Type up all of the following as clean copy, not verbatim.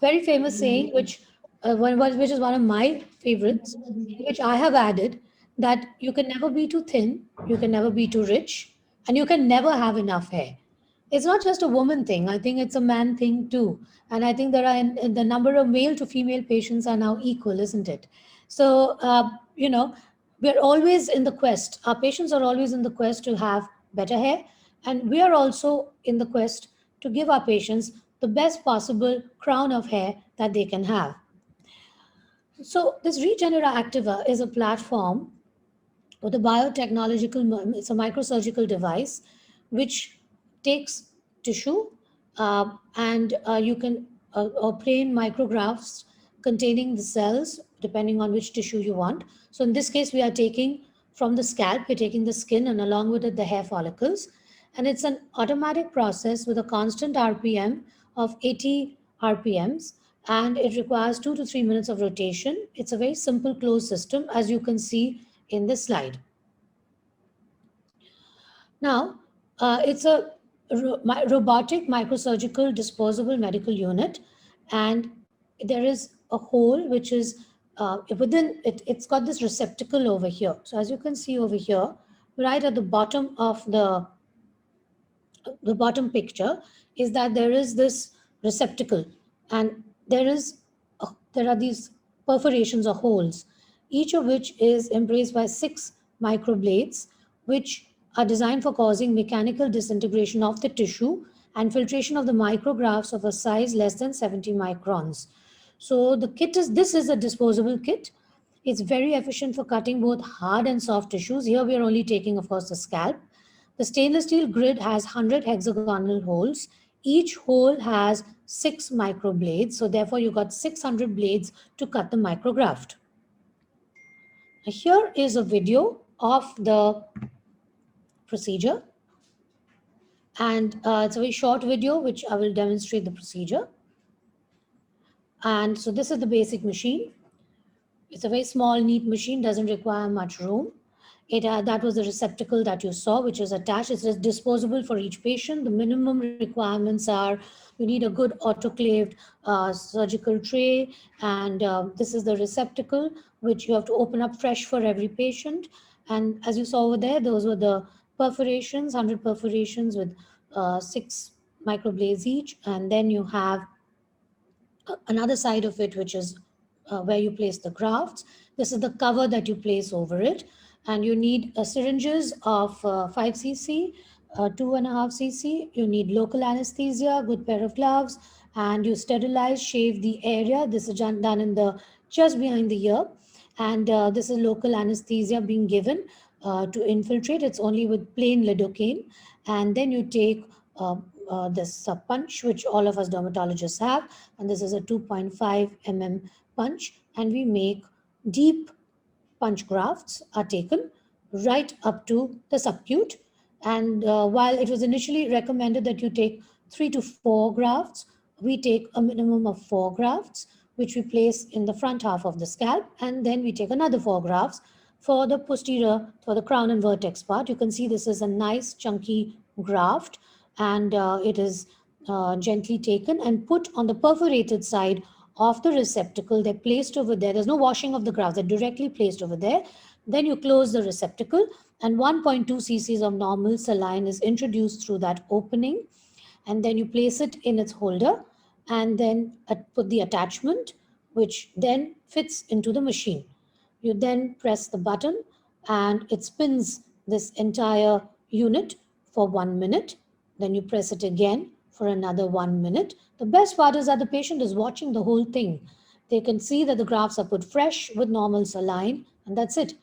Very famous saying, which is one of my favorites, which I have added, that you can never be too thin, you can never be too rich, and you can never have enough hair. It's not just a woman thing. I think it's a man thing too. And I think there are in the number of male to female patients are now equal, isn't it? So we're always in the quest. Our patients are always in the quest to have better hair, and we are also in the quest to give our patients the best possible crown of hair that they can have. So this Regenera Activa is a platform with a biotechnological, it's a microsurgical device which takes tissue and you can obtain micrographs containing the cells depending on which tissue you want. So in this case, we are taking from the scalp, we're taking the skin and along with it the hair follicles. And it's an automatic process with a constant RPM of 80 RPMs, and it requires 2 to 3 minutes of rotation. It's a very simple closed system, as you can see in this slide. Now, it's a robotic microsurgical disposable medical unit, and there is a hole which is within it. It's got this receptacle over here. So as you can see over here, right at the bottom of the bottom picture, is that there is this receptacle, and there are these perforations or holes, each of which is embraced by 6 microblades, which are designed for causing mechanical disintegration of the tissue and filtration of the micrographs of a size less than 70 microns. So the kit is, this is a disposable kit. It's very efficient for cutting both hard and soft tissues. Here we are only taking, of course, the scalp. The stainless steel grid has 100 hexagonal holes. Each hole has 6 microblades. So therefore, you got 600 blades to cut the micrograft. Here is a video of the procedure. And it's a very short video, which I will demonstrate the procedure. And so this is the basic machine. It's a very small, neat machine, doesn't require much room. That was the receptacle that you saw, which is attached. It's disposable for each patient. The minimum requirements are you need a good autoclaved surgical tray, and this is the receptacle, which you have to open up fresh for every patient. And as you saw over there, those were the perforations, 100 perforations with 6 microblades each. And then you have another side of it, which is where you place the grafts. This is the cover that you place over it. And you need syringes of 5 cc, 2.5 cc. You need local anesthesia, good pair of gloves, and you sterilize, shave the area. This is done in the just behind the ear. And this is local anesthesia being given to infiltrate. It's only with plain lidocaine. And then you take this punch, which all of us dermatologists have, and this is a 2.5 mm punch, and we make deep punch grafts are taken right up to the subcute. And while it was initially recommended that you take 3 to 4 grafts, we take a minimum of 4 grafts, which we place in the front half of the scalp, and then we take another 4 grafts for the posterior, for the crown and vertex part. You can see this is a nice chunky graft, and it is gently taken and put on the perforated side of the receptacle. They're placed over there. There's no washing of the grafts. They're directly placed over there. Then you close the receptacle, and 1.2 cc's of normal saline is introduced through that opening, and then you place it in its holder, and then put the attachment, which then fits into the machine. You then press the button, and it spins this entire unit for 1 minute. Then you press it again for another 1 minute. The best part is that the patient is watching the whole thing. They can see that the grafts are put fresh with normal saline, and that's it.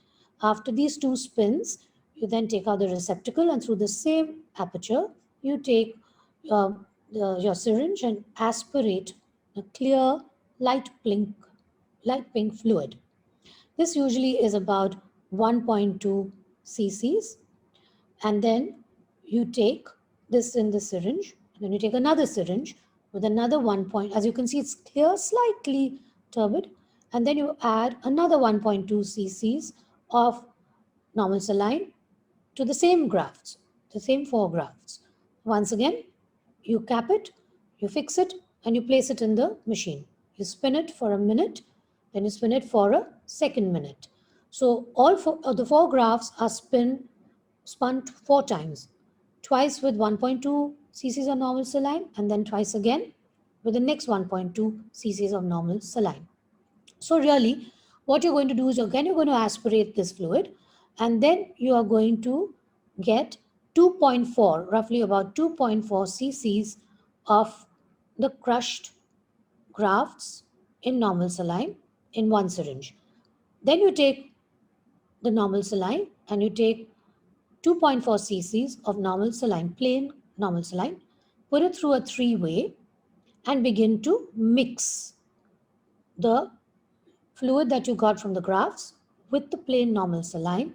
After these 2 spins, you then take out the receptacle, and through the same aperture, you take your syringe and aspirate a clear light pink fluid. This usually is about 1.2 cc's, and then you take this in the syringe, and then you take another syringe, with another 1 point. As you can see, it's clear, slightly turbid. And then you add another 1.2 cc's of normal saline to the same grafts, the same 4 grafts. Once again, you cap it, you fix it, and you place it in the machine. You spin it for a minute, then you spin it for a second minute. So all four, the 4 grafts are spun 4 times, twice with 1.2 cc's of normal saline, and then twice again with the next 1.2 cc's of normal saline. So really, what you're going to do is again, you're going to aspirate this fluid, and then you are going to get 2.4, roughly about 2.4 cc's of the crushed grafts in normal saline in one syringe. Then you take the normal saline and you take 2.4 cc's of normal saline, plain normal saline, put it through a 3-way and begin to mix the fluid that you got from the grafts with the plain normal saline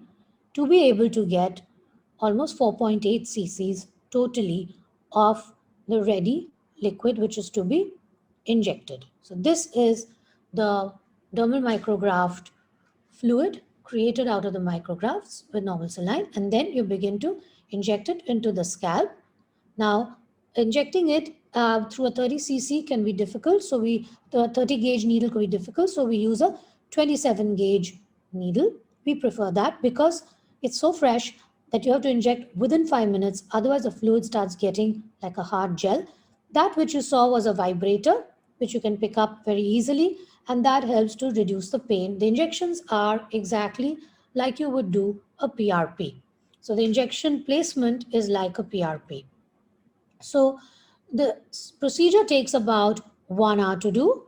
to be able to get almost 4.8 cc's totally of the ready liquid which is to be injected. So this is the dermal micrograft fluid created out of the micrografts with normal saline, and then you begin to inject it into the scalp. Now, injecting it through a 30 cc can be difficult. So the 30 gauge needle could be difficult. So we use a 27 gauge needle. We prefer that because it's so fresh that you have to inject within 5 minutes. Otherwise, the fluid starts getting like a hard gel. That which you saw was a vibrator, which you can pick up very easily, and that helps to reduce the pain. The injections are exactly like you would do a PRP. So the injection placement is like a PRP. So the procedure takes about 1 hour to do.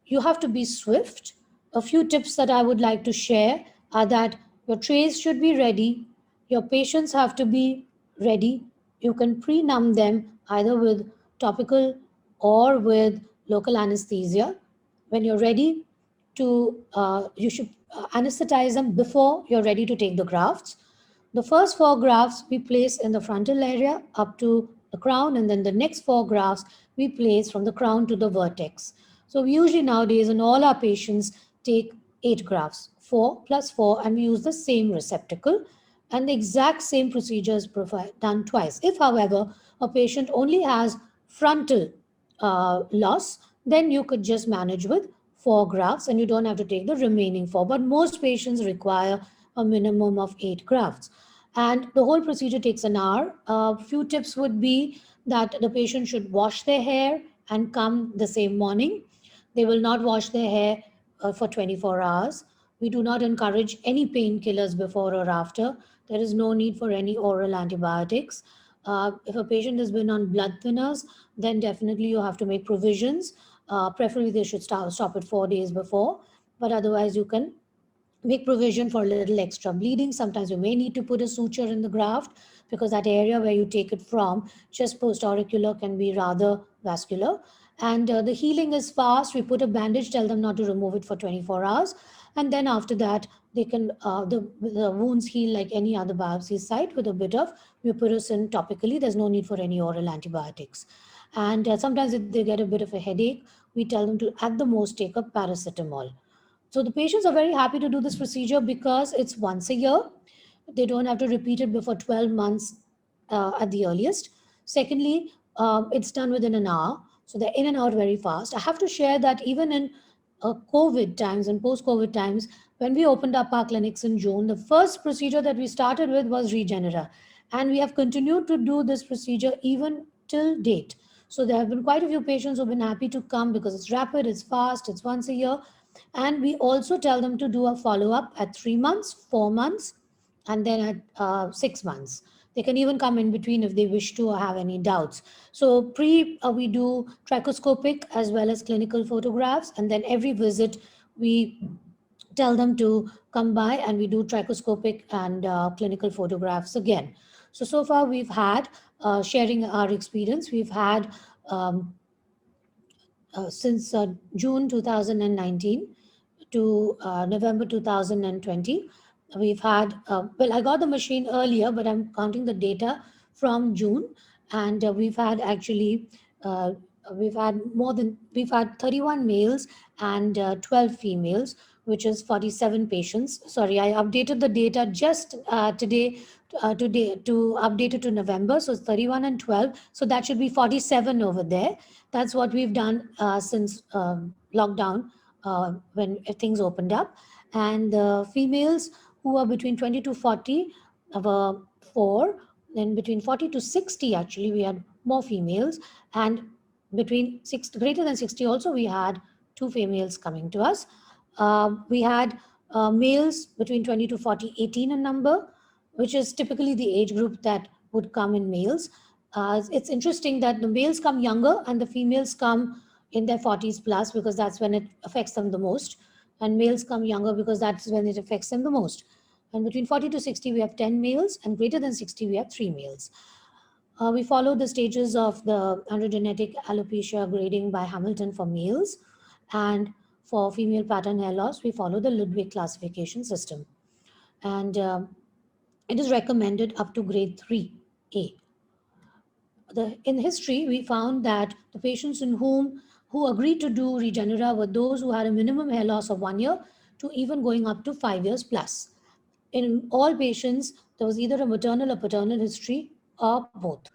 You have to be swift. A few tips that I would like to share are that your trays should be ready. Your patients have to be ready. You can pre-numb them either with topical or with local anesthesia. When you're ready you should anesthetize them before you're ready to take the grafts. The first 4 grafts we place in the frontal area up to the crown, and then the next 4 grafts we place from the crown to the vertex. So we usually nowadays in all our patients take 8 grafts, 4 plus 4, and we use the same receptacle, and the exact same procedure is done twice. If, however, a patient only has frontal loss, then you could just manage with 4 grafts and you don't have to take the remaining 4. But most patients require a minimum of 8 grafts. And the whole procedure takes an hour. A few tips would be that the patient should wash their hair and come the same morning. They will not wash their hair for 24 hours. We do not encourage any painkillers before or after. There is no need for any oral antibiotics. If a patient has been on blood thinners, then definitely you have to make provisions. Preferably, they should stop it 4 days before. But otherwise, you can make provision for a little extra bleeding. Sometimes you may need to put a suture in the graft because that area where you take it from, just post-auricular, can be rather vascular. And the healing is fast. We put a bandage, tell them not to remove it for 24 hours. And then after that, they can the wounds heal like any other biopsy site with a bit of mupirocin topically. There's no need for any oral antibiotics. And sometimes if they get a bit of a headache, we tell them to at the most take a paracetamol. So the patients are very happy to do this procedure because it's once a year. They don't have to repeat it before 12 months at the earliest. Secondly, it's done within an hour. So they're in and out very fast. I have to share that even in COVID times and post-COVID times, when we opened up our clinics in June, the first procedure that we started with was Regenera. And we have continued to do this procedure even till date. So there have been quite a few patients who've been happy to come because it's rapid, it's fast, it's once a year. And we also tell them to do a follow-up at 3 months, 4 months, and then at 6 months. They can even come in between if they wish to or have any doubts. So we do trichoscopic as well as clinical photographs, and then every visit we tell them to come by and we do trichoscopic and clinical photographs again. So far we've had, sharing our experience, we've had since June 2019 to November 2020. We've had, I got the machine earlier, but I'm counting the data from June. And we've had actually we've had 31 males and 12 females, which is 47 patients. Sorry, I updated the data just today to update it to November. So it's 31 and 12. So that should be 47 over there. That's what we've done since lockdown, when things opened up. And the females who are between 20 to 40 were four. Then between 40 to 60, actually, we had more females. And between greater than 60 also, we had two females coming to us. We had males between 20 to 40, 18 in number, which is typically the age group that would come in males. It's interesting that the males come younger and the females come in their 40s plus, because that's when it affects them the most. And males come younger because that's when it affects them the most. And between 40 to 60, we have 10 males, and greater than 60, we have 3 males. We follow the stages of the androgenetic alopecia grading by Hamilton for males, and for female pattern hair loss, we follow the Ludwig classification system. And it is recommended up to grade 3A. In history, we found that the patients who agreed to do Regenera were those who had a minimum hair loss of 1 year to even going up to 5 years plus. In all patients, there was either a maternal or paternal history or both.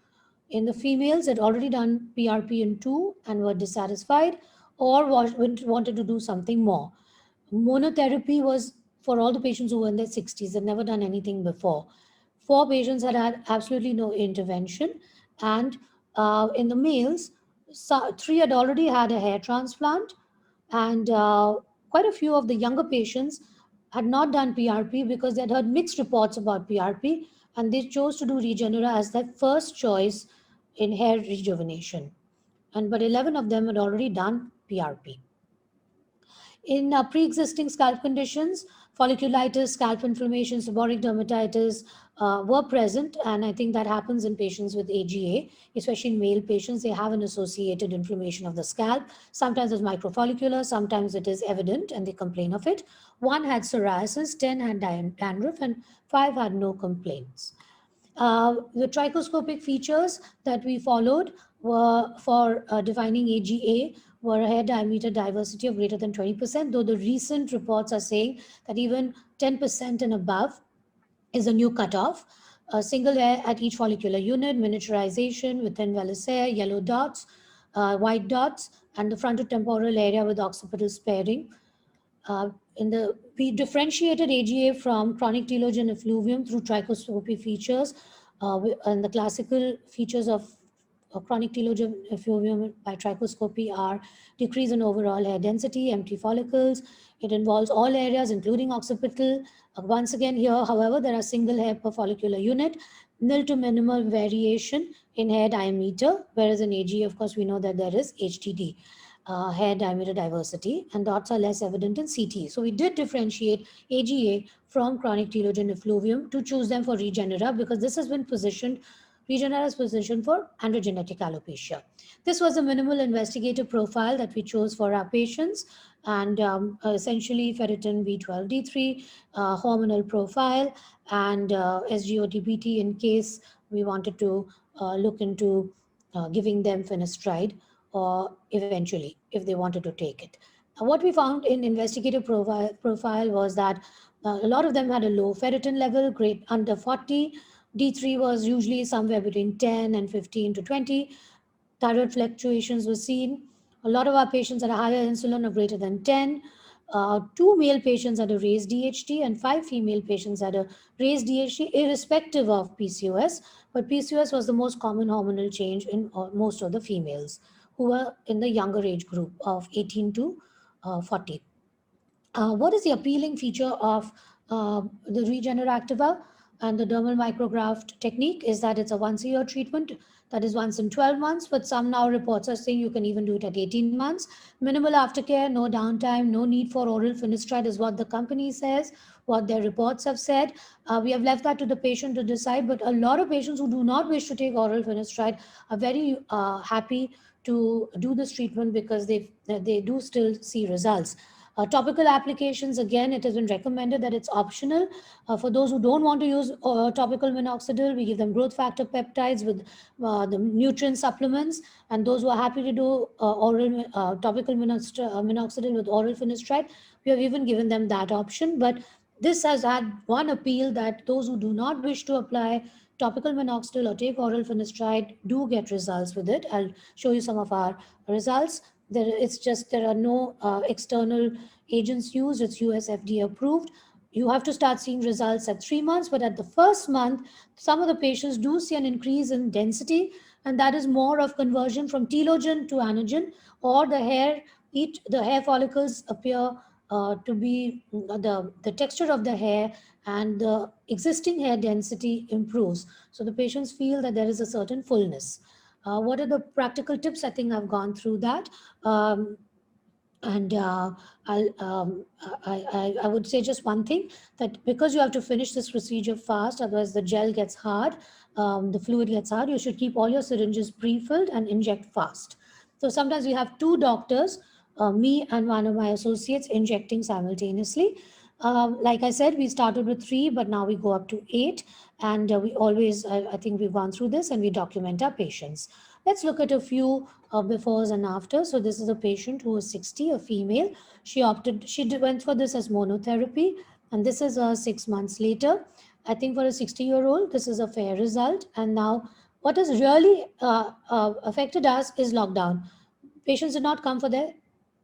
In the females, had already done PRP in 2 and were dissatisfied, or wanted to do something more. Monotherapy was for all the patients who were in their 60s, had never done anything before. 4 patients had had absolutely no intervention, and in the males, 3 had already had a hair transplant, and quite a few of the younger patients had not done PRP because they had heard mixed reports about PRP, and they chose to do Regenera as their first choice in hair rejuvenation. But 11 of them had already done PRP. In pre-existing scalp conditions, folliculitis, scalp inflammation, seborrheic dermatitis were present, and I think that happens in patients with AGA, especially in male patients. They have an associated inflammation of the scalp. Sometimes it's microfollicular, sometimes it is evident, and they complain of it. 1 had psoriasis, 10 had dandruff, and 5 had no complaints. The trichoscopic features that we followed were for defining AGA were a hair diameter diversity of greater than 20%, though the recent reports are saying that even 10% and above is a new cutoff. A single hair at each follicular unit, miniaturization within vellus hair, yellow dots, white dots, and the frontotemporal area with occipital sparing. We differentiated AGA from chronic telogen effluvium through trichoscopy features, and the classical features of chronic telogen effluvium by trichoscopy are decrease in overall hair density, empty follicles. It involves all areas, including occipital. Once again, here, however, there are single hair per follicular unit, nil to minimal variation in hair diameter, whereas in AGA, of course, we know that there is HDD. Hair diameter diversity, and dots are less evident in CT. So we did differentiate AGA from chronic telogen effluvium to choose them for Regenera, because this has been positioned, Regenera is positioned for androgenetic alopecia. This was a minimal investigative profile that we chose for our patients, and essentially ferritin B12D3, hormonal profile, and SGOT-BT in case we wanted to look into giving them finasteride, or eventually if they wanted to take it. What we found in investigative profile was that a lot of them had a low ferritin level, grade under 40. D3 was usually somewhere between 10 and 15 to 20. Thyroid fluctuations were seen. A lot of our patients had a higher insulin of greater than 10. 2 male patients had a raised DHT, and 5 female patients had a raised DHT irrespective of PCOS, but PCOS was the most common hormonal change in most of the females who were in the younger age group of 18 to 40. What is the appealing feature of the Regenera Activa and the dermal micrograft technique is that it's a once-a-year treatment, that is once in 12 months, but some now reports are saying you can even do it at 18 months. Minimal aftercare, no downtime, no need for oral finasteride is what the company says, what their reports have said. We have left that to the patient to decide, but a lot of patients who do not wish to take oral finasteride are very happy to do this treatment because they do still see results. Topical applications, again, it has been recommended that it's optional. For those who don't want to use topical minoxidil, we give them growth factor peptides with the nutrient supplements. And those who are happy to do oral topical minoxidil with oral finasteride, we have even given them that option. But this has had one appeal, that those who do not wish to apply topical minoxidil or take oral finasteride do get results with it. I'll show you some of our results. It's just there are no external agents used. It's US FDA approved. You have to start seeing results at 3 months, but at the first month, some of the patients do see an increase in density, and that is more of conversion from telogen to anagen, or the hair follicles appear to be the texture of the hair and the existing hair density improves. So the patients feel that there is a certain fullness. What are the practical tips? I think I've gone through that. Um, and I would say just one thing, that because you have to finish this procedure fast, otherwise the gel gets hard, the fluid gets hard, you should keep all your syringes pre-filled and inject fast. So sometimes we have two doctors, me and one of my associates, injecting simultaneously. Like I said, we started with 3, but now we go up to 8. And we always, I think we've gone through this and we document our patients. Let's look at a few befores and afters. So this is a patient who is 60, a female. Went for this as monotherapy, and this is 6 months later. I think for a 60-year-old, this is a fair result. And now, what has really affected us is lockdown. Patients did not come for their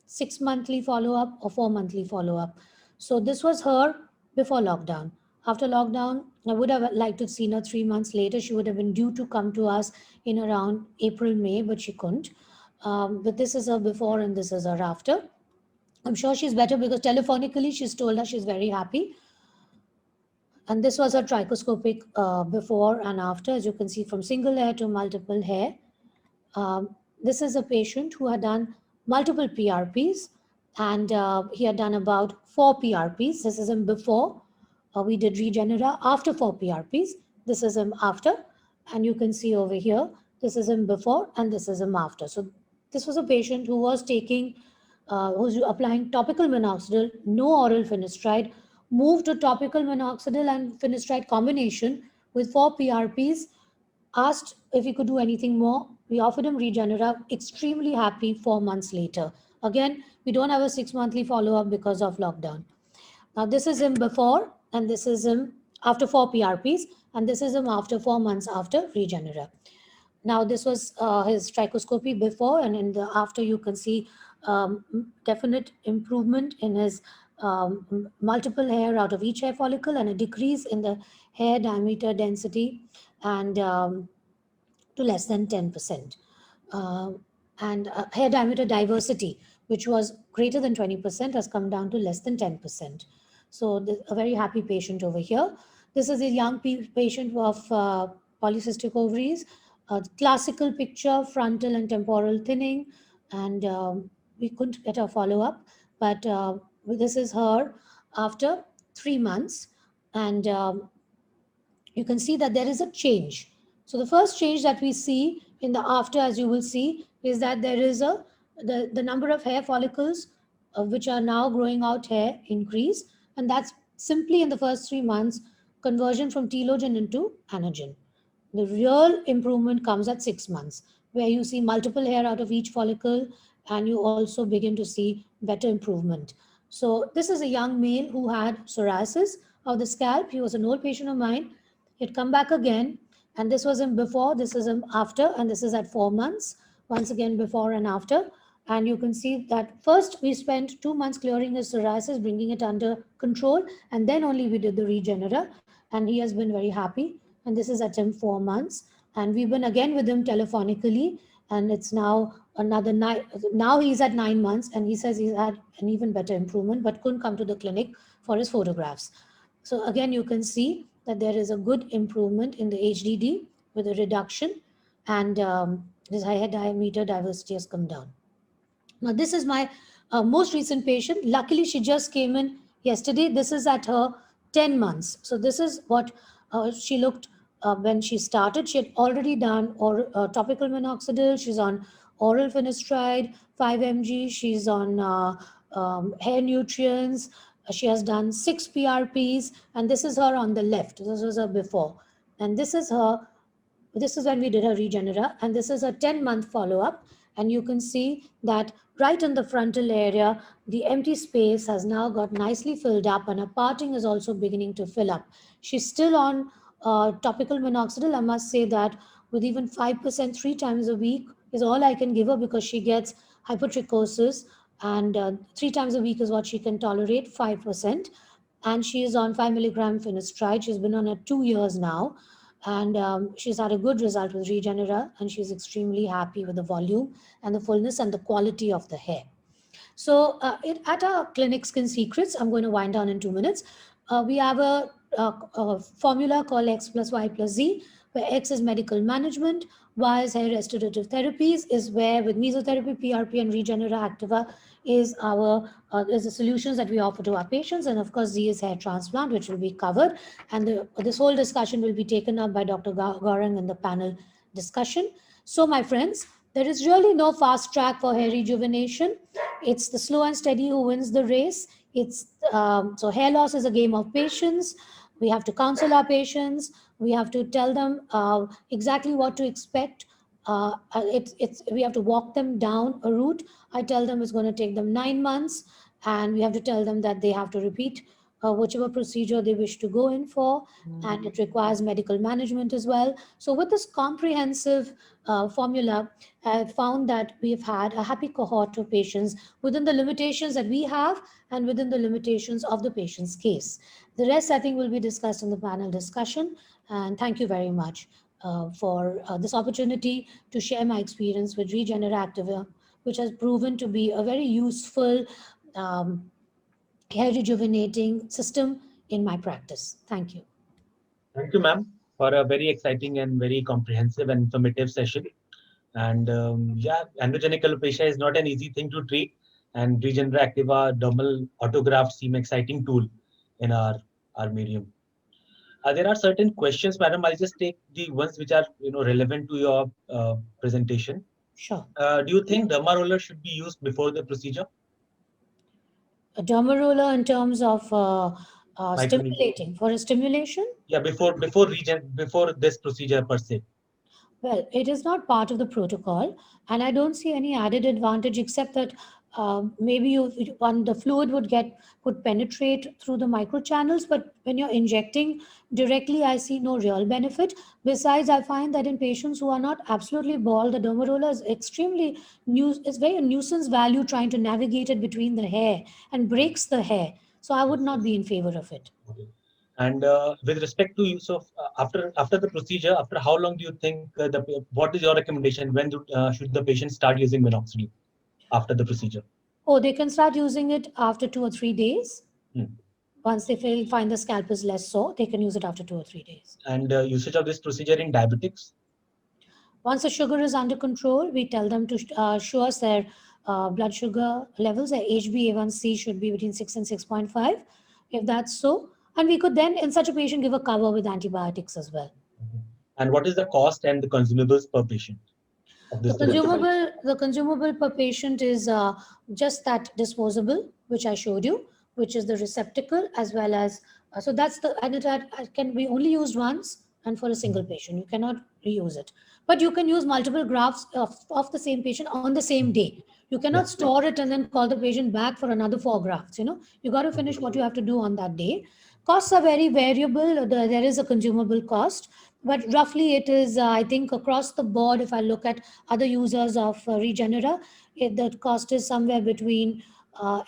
6 monthly follow-up or 4 monthly follow-up. So this was her before lockdown. After lockdown, I would have liked to have seen her 3 months later. She would have been due to come to us in around April, May, but she couldn't. But this is her before and this is her after. I'm sure she's better because telephonically she's told us she's very happy. And this was her trichoscopic before and after, as you can see, from single hair to multiple hair. This is a patient who had done multiple PRPs, and he had done about 4 PRPs. This is him before. We did Regenera after 4 PRPs. This is him after. And you can see over here, this is him before and this is him after. So this was a patient who was who's applying topical minoxidil, no oral finasteride, moved to topical minoxidil and finasteride combination with 4 PRPs, asked if he could do anything more. We offered him Regenera, extremely happy 4 months later. Again, we don't have a 6 monthly follow-up because of lockdown. Now, this is him before, and this is him after 4 PRPs, and this is him after 4 months after Regenera. Now, this was his trichoscopy before, and in the after, you can see definite improvement in his multiple hair out of each hair follicle, and a decrease in the hair diameter density, and to less than 10%. And hair diameter diversity, which was greater than 20%, has come down to less than 10%. So a very happy patient over here. This is a young patient of polycystic ovaries. Classical picture, frontal and temporal thinning, and we couldn't get a follow-up. But this is her after 3 months, and you can see that there is a change. So the first change that we see in the after, as you will see, is that there is the number of hair follicles which are now growing out hair increase, and that's simply in the first 3 months conversion from telogen into anagen. The real improvement comes at 6 months, where you see multiple hair out of each follicle, and you also begin to see better improvement. So this is a young male who had psoriasis of the scalp. He was an old patient of mine. He'd come back again, and this was him before, this is him after, and this is at 4 months. Once again, before and after. And you can see that first we spent 2 months clearing his psoriasis, bringing it under control, and then only we did the Regenera, and he has been very happy. And this is at him 4 months, and we've been again with him telephonically, and it's now another 9. Now he's at 9 months, and he says he's had an even better improvement, but couldn't come to the clinic for his photographs. So again, you can see that there is a good improvement in the HDD with a reduction, and his hair diameter diversity has come down. Now, this is my most recent patient. Luckily, she just came in yesterday. This is at her 10 months. So this is what she looked when she started. She had already done topical minoxidil. She's on oral finasteride, 5 mg. She's on hair nutrients. She has done 6 PRPs, and this is her on the left. This was her before. And this is her, this is when we did her Regenera, and this is a 10-month follow-up. And you can see that right in the frontal area, the empty space has now got nicely filled up, and her parting is also beginning to fill up. She's still on topical minoxidil. I must say that with even 5% 3 times a week is all I can give her, because she gets hypertrichosis, and 3 times a week is what she can tolerate, 5%. And she is on 5 milligram finasteride. She's been on it 2 years now, and she's had a good result with Regenera, and she's extremely happy with the volume and the fullness and the quality of the hair. So at our clinic Skin Secrets, I'm going to wind down in 2 minutes. We have a formula called X plus Y plus Z, where X is medical management, Y is hair restorative therapies, is where with mesotherapy, PRP, and Regenera Activa is the solutions that we offer to our patients, and of course Z is hair transplant, which will be covered, and this whole discussion will be taken up by Dr. Gaurang in the panel discussion. So my friends, there is really no fast track for hair rejuvenation. It's the slow and steady who wins the race. So hair loss is a game of patience. We have to counsel our patients. We have to tell them exactly what to expect. We have to walk them down a route. I tell them it's going to take them 9 months, and we have to tell them that they have to repeat whichever procedure they wish to go in for, and it requires medical management as well. So with this comprehensive formula, I found that we've had a happy cohort of patients within the limitations that we have and within the limitations of the patient's case. The rest, I think, will be discussed in the panel discussion. And thank you very much for this opportunity to share my experience with Regenera Activa, which has proven to be a very useful hair rejuvenating system in my practice. Thank you. Thank you, ma'am, for a very exciting and very comprehensive and informative session. And yeah, androgenic alopecia is not an easy thing to treat. And Regenera Activa dermal autograft seem exciting tool in our medium. There are certain questions, madam. I'll just take the ones which are relevant to your presentation. Sure. Do you think derma roller should be used before the procedure? A derma roller in terms of Microneedling. stimulating, for a stimulation? Yeah, before this procedure per se. Well, it is not part of the protocol, and I don't see any added advantage except that maybe the fluid would penetrate through the microchannels, but when you're injecting directly, I see no real benefit. Besides, I find that in patients who are not absolutely bald, the derma roller is it's very a nuisance value trying to navigate it between the hair and breaks the hair. So I would not be in favor of it. Okay. And with respect to use of after the procedure, after how long do you think what is your recommendation? When should the patient start using minoxidil after the procedure? Oh, they can start using it after 2 or 3 days. Hmm. Once they find the scalp is less sore, they can use it after 2 or 3 days. And usage of this procedure in diabetics? Once the sugar is under control, we tell them to show us their blood sugar levels. Their HbA1c should be between 6 and 6.5, if that's so. And we could then, in such a patient, give a cover with antibiotics as well. Okay. And what is the cost and the consumables per patient of this device? The consumable per patient is just that disposable, which I showed you, which is the receptacle, as well as so that's the and it can be only used once and for a single patient. You cannot reuse it, but you can use multiple grafts of the same patient on the same day. You cannot store it and then call the patient back for another 4 grafts. You got to finish what you have to do on that day. Costs are very variable. There is a consumable cost, but roughly it is, I think, across the board. If I look at other users of Regenera, the cost is somewhere between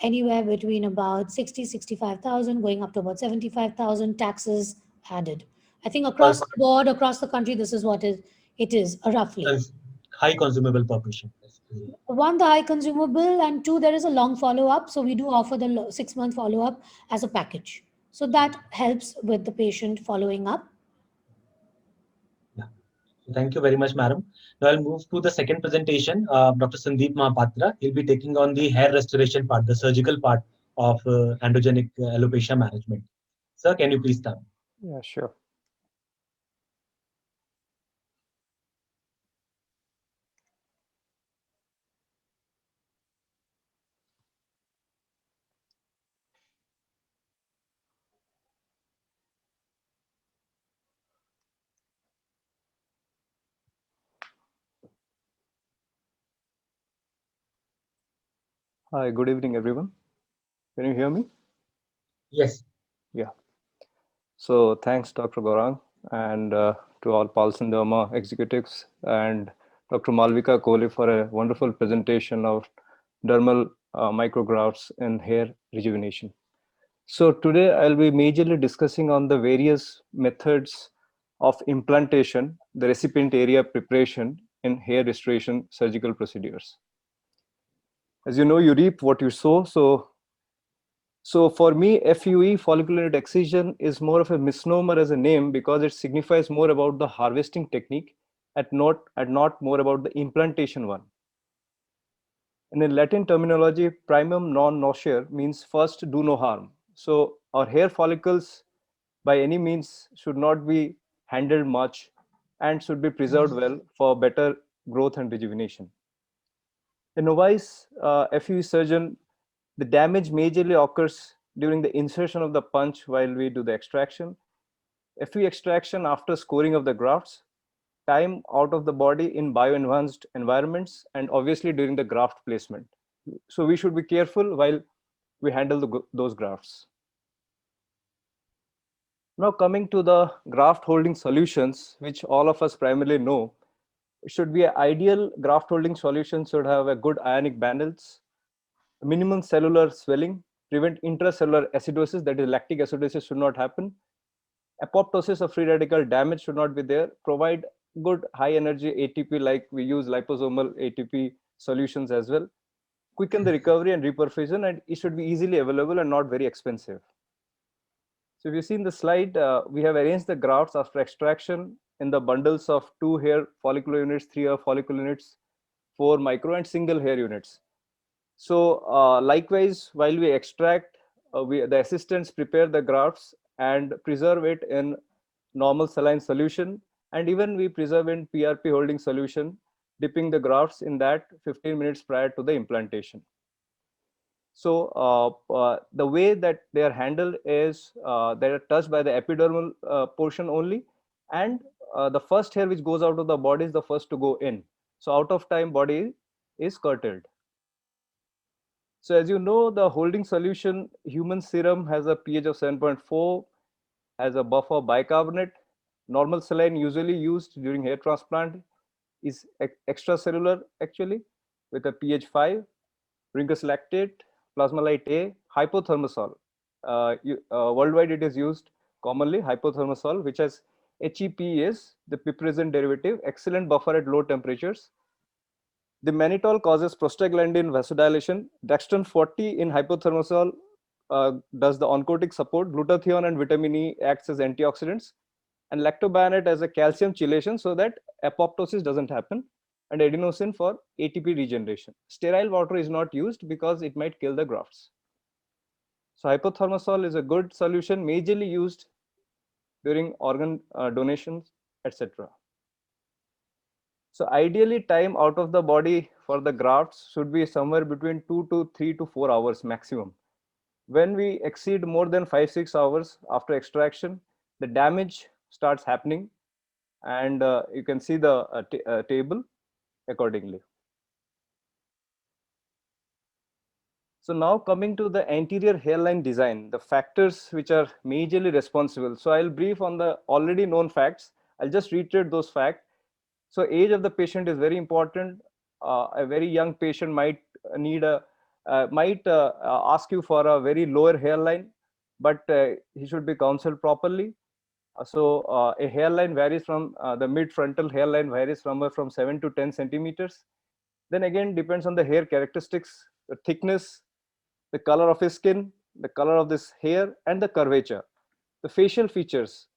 anywhere between about 65,000 going up to about 75,000, taxes added. I think across the board, across the country, this is what it is roughly. High consumable per patient. One, the high consumable, and two, there is a long follow-up. So we do offer the 6-month follow-up as a package. So that helps with the patient following up. Yeah. Thank you very much, madam. Now I'll move to the second presentation. Dr. Sandeep Mahapatra. He'll be taking on the hair restoration part, the surgical part of androgenic alopecia management. Sir, can you please start? Yeah, sure. Hi, good evening, everyone. Can you hear me? Yes. Yeah. So thanks, Dr. Gaurang, and to all Pulse and Derma executives and Dr. Malvika Kohli for a wonderful presentation of dermal micrografts and hair rejuvenation. So today I'll be majorly discussing on the various methods of implantation, the recipient area preparation in hair restoration surgical procedures. As you know, you reap what you sow. So for me, FUE, follicular unit excision, is more of a misnomer as a name because it signifies more about the harvesting technique and not more about the implantation one. And in Latin terminology, primum non nocere means first do no harm. So our hair follicles by any means should not be handled much and should be preserved well for better growth and rejuvenation. A novice FUE surgeon, the damage majorly occurs during the insertion of the punch while we do the extraction. FUE extraction after scoring of the grafts, time out of the body in bioenhanced environments, and obviously during the graft placement. So we should be careful while we handle those grafts. Now coming to the graft holding solutions, which all of us primarily know, it should be an ideal graft holding solution should have a good ionic balance, minimum cellular swelling, prevent intracellular acidosis, that is lactic acidosis should not happen. Apoptosis of free radical damage should not be there. Provide good high energy ATP like we use liposomal ATP solutions as well. Quicken the recovery and reperfusion, and it should be easily available and not very expensive. So if you see in the slide, we have arranged the grafts after extraction in the bundles of 2 hair follicular units, 3 hair follicular units, 4 micro and single hair units. So likewise, while we extract, the assistants prepare the grafts and preserve it in normal saline solution, and even we preserve in PRP holding solution, dipping the grafts in that 15 minutes prior to the implantation. So the way that they are handled is they are touched by the epidermal portion only, and the first hair which goes out of the body is the first to go in. So out of time body is curtailed. So as you know, the holding solution, human serum has a pH of 7.4, has a buffer bicarbonate. Normal saline usually used during hair transplant is extracellular actually with a pH 5, Brinker's lactate, plasmalite A, hypothermosol. Worldwide it is used commonly, hypothermosol, which has HEP, the piperazine derivative, excellent buffer at low temperatures. The mannitol causes prostaglandin vasodilation. Dextran 40 in hypothermosol does the oncotic support. Glutathione and vitamin E acts as antioxidants. And lactobionate as a calcium chelation so that apoptosis doesn't happen. And adenosine for ATP regeneration. Sterile water is not used because it might kill the grafts. So hypothermosol is a good solution, majorly used during organ donations, etc. So ideally, time out of the body for the grafts should be somewhere between 2 to 3 to 4 hours maximum. When we exceed more than 5-6 hours after extraction, the damage starts happening, and you can see the table accordingly. So now coming to the anterior hairline design, the factors which are majorly responsible. So I'll brief on the already known facts. I'll just reiterate those facts. So age of the patient is very important. A very young patient might need a might ask you for a very lower hairline, but he should be counseled properly. So a hairline varies from the mid frontal hairline varies from 7 to 10 centimeters. Then again depends on the hair characteristics, the thickness, the color of his skin, the color of this hair, and the curvature. The facial features,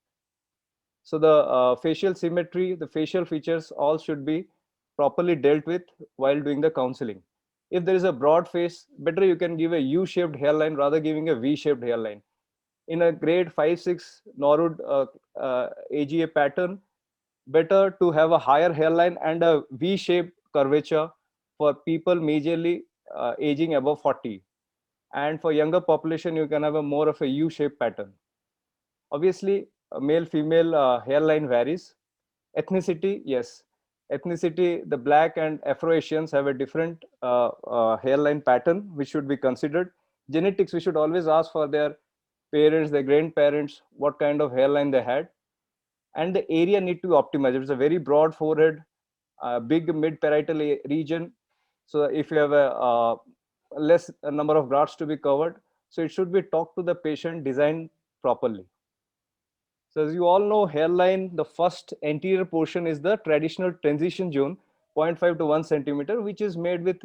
so the facial symmetry, the facial features all should be properly dealt with while doing the counseling. If there is a broad face, better you can give a U-shaped hairline rather giving a V-shaped hairline. In a grade 5-6 Norwood AGA pattern, better to have a higher hairline and a V-shaped curvature for people majorly aging above 40. And for younger population, you can have a more of a U-shaped pattern. Obviously, male female hairline varies. Ethnicity, yes, Ethnicity, the black and Afro-Asians have a different hairline pattern, which should be considered. Genetics, we should always ask for their parents, their grandparents, what kind of hairline they had. And the area need to be optimized. It's a very broad forehead, big mid-parietal region. So if you have a less number of grafts to be covered, so it should be talked to the patient, designed properly. So as you all know, hairline, the first anterior portion is the traditional transition zone, 0.5 to 1 centimeter, which is made with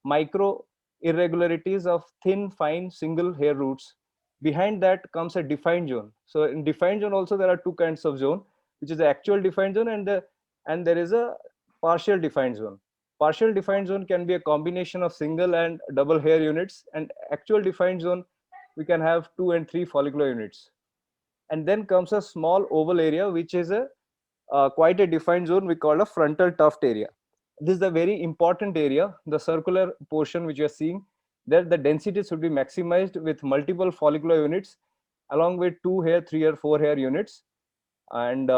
micro irregularities of thin, fine, single hair roots. Behind that comes a defined zone. So in defined zone also there are two kinds of zone, which is the actual defined zone and there is a partial defined zone. Partial defined zone can be a combination of single and double hair units, and actual defined zone we can have 2 and 3 follicular units. And then comes a small oval area, which is a quite a defined zone we call a frontal tuft area. This is a very important area, the circular portion which you are seeing, that the density should be maximized with multiple follicular units along with 2 hair, 3 or 4 hair units. And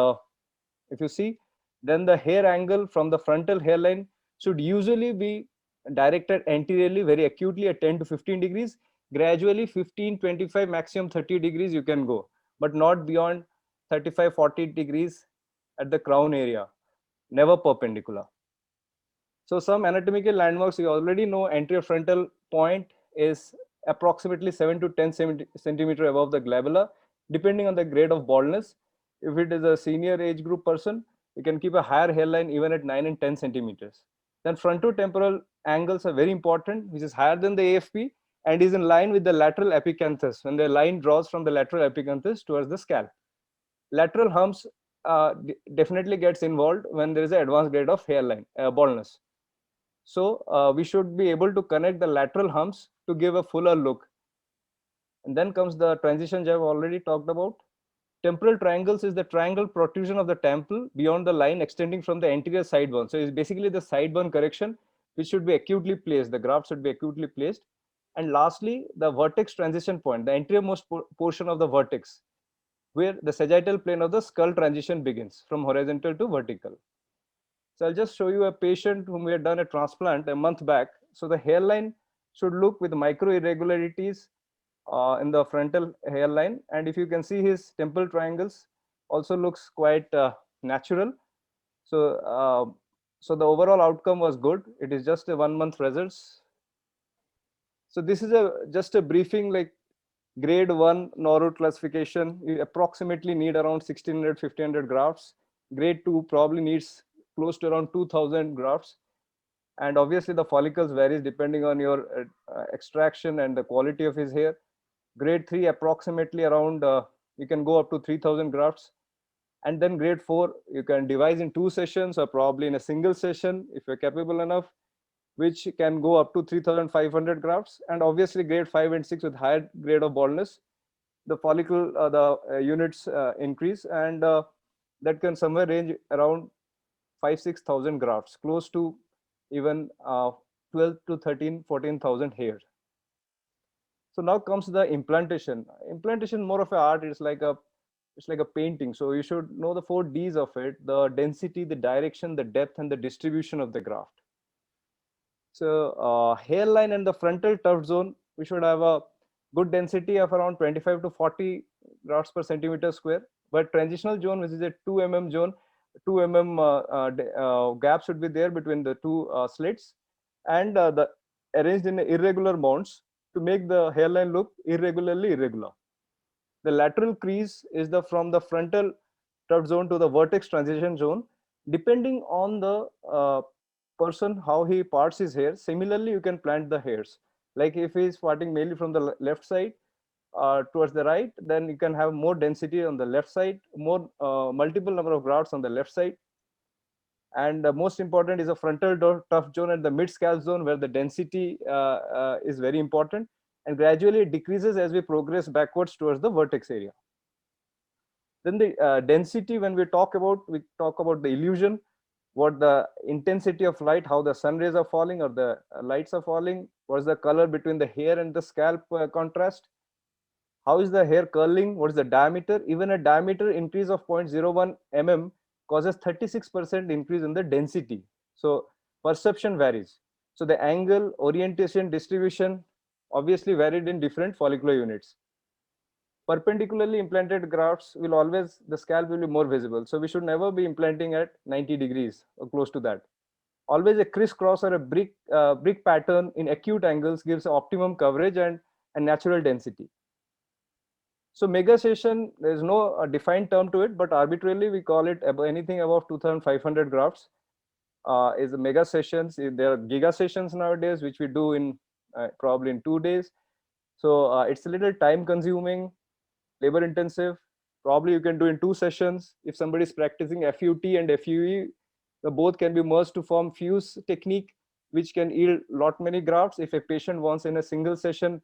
if you see, then the hair angle from the frontal hairline should usually be directed anteriorly very acutely at 10 to 15 degrees, gradually 15, 25, maximum 30 degrees you can go, but not beyond 35, 40 degrees at the crown area, never perpendicular. So some anatomical landmarks you already know. Anterior frontal point is approximately 7 to 10 centimeter above the glabella, depending on the grade of baldness. If it is a senior age group person, you can keep a higher hairline even at 9 and 10 centimeters. Then frontotemporal angles are very important, which is higher than the AFP and is in line with the lateral epicanthus when the line draws from the lateral epicanthus towards the scalp. Lateral humps definitely gets involved when there is an advanced grade of hairline baldness. So we should be able to connect the lateral humps to give a fuller look. And then comes the transitions I've already talked about. Temporal triangles is the triangle protrusion of the temple beyond the line extending from the anterior sideburn. So it's basically the sideburn correction, which should be acutely placed. The graft should be acutely placed. And lastly, the vertex transition point, the anteriormost portion of the vertex, where the sagittal plane of the skull transition begins from horizontal to vertical. So I'll just show you a patient whom we had done a transplant a month back. So the hairline should look with micro irregularities in the frontal hairline. And if you can see his temple triangles also looks quite natural. So, so the overall outcome was good. It is just a 1 month results. So this is just a briefing like grade 1 Norwood classification. You approximately need around 1600, 1500 grafts. Grade 2 probably needs close to around 2000 grafts. And obviously the follicles varies depending on your extraction and the quality of his hair. Grade 3 approximately around, you can go up to 3000 grafts. And then grade 4, you can devise in 2 sessions or probably in a single session if you're capable enough, which can go up to 3500 grafts. And obviously grade 5 and 6 with higher grade of baldness, the follicle, units increase, and that can somewhere range around 5,000-6,000 grafts, close to even 12 to 13, 14,000 hairs. So now comes the implantation. Implantation more of an art. It's like a painting. So you should know the 4 Ds of it: the density, the direction, the depth, and the distribution of the graft. So hairline and the frontal tuft zone, we should have a good density of around 25 to 40 grafts per centimeter square. But transitional zone, which is a 2 mm zone, 2 mm gap should be there between the 2 slits, and the arranged in irregular mounds to make the hairline look irregularly irregular. The lateral crease is from the frontal tuft zone to the vertex transition zone, depending on the person how he parts his hair. Similarly, you can plant the hairs. Like if he is parting mainly from the left side towards the right, then you can have more density on the left side, more multiple number of grafts on the left side. And most important is a frontal tuft zone and the mid scalp zone, where the density is very important, and gradually it decreases as we progress backwards towards the vertex area. Then the density, when we talk about the illusion, what the intensity of light, how the sun rays are falling or the lights are falling, what is the color between the hair and the scalp contrast, how is the hair curling, what is the diameter. Even a diameter increase of 0.01 mm causes 36% increase in the density. So perception varies. So the angle, orientation, distribution obviously varied in different follicular units. Perpendicularly implanted grafts will always, the scalp will be more visible. So we should never be implanting at 90 degrees or close to that. Always a crisscross or a brick pattern in acute angles gives optimum coverage and a natural density. So mega session, there is no defined term to it, but arbitrarily we call it anything above 2,500 grafts is a mega sessions. There are giga sessions nowadays, which we do in probably in 2 days. So it's a little time consuming, labor intensive. Probably you can do in 2 sessions. If somebody is practicing FUT and FUE, the both can be merged to form fuse technique, which can yield lot many grafts. If a patient wants in a single session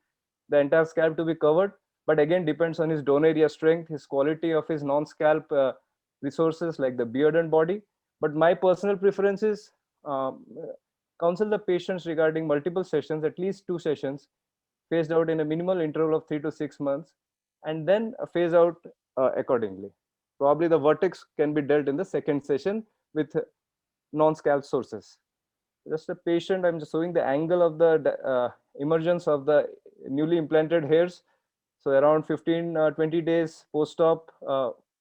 the entire scalp to be covered, but again depends on his donor area strength, his quality of his non-scalp resources like the beard and body. But my personal preference is counsel the patients regarding multiple sessions, at least 2 sessions, phased out in a minimal interval of 3 to 6 months, and then phase out accordingly. Probably the vertex can be dealt in the second session with non-scalp sources. Just a patient, I'm just showing the angle of the emergence of the newly implanted hairs. So around 15, 20 days post-op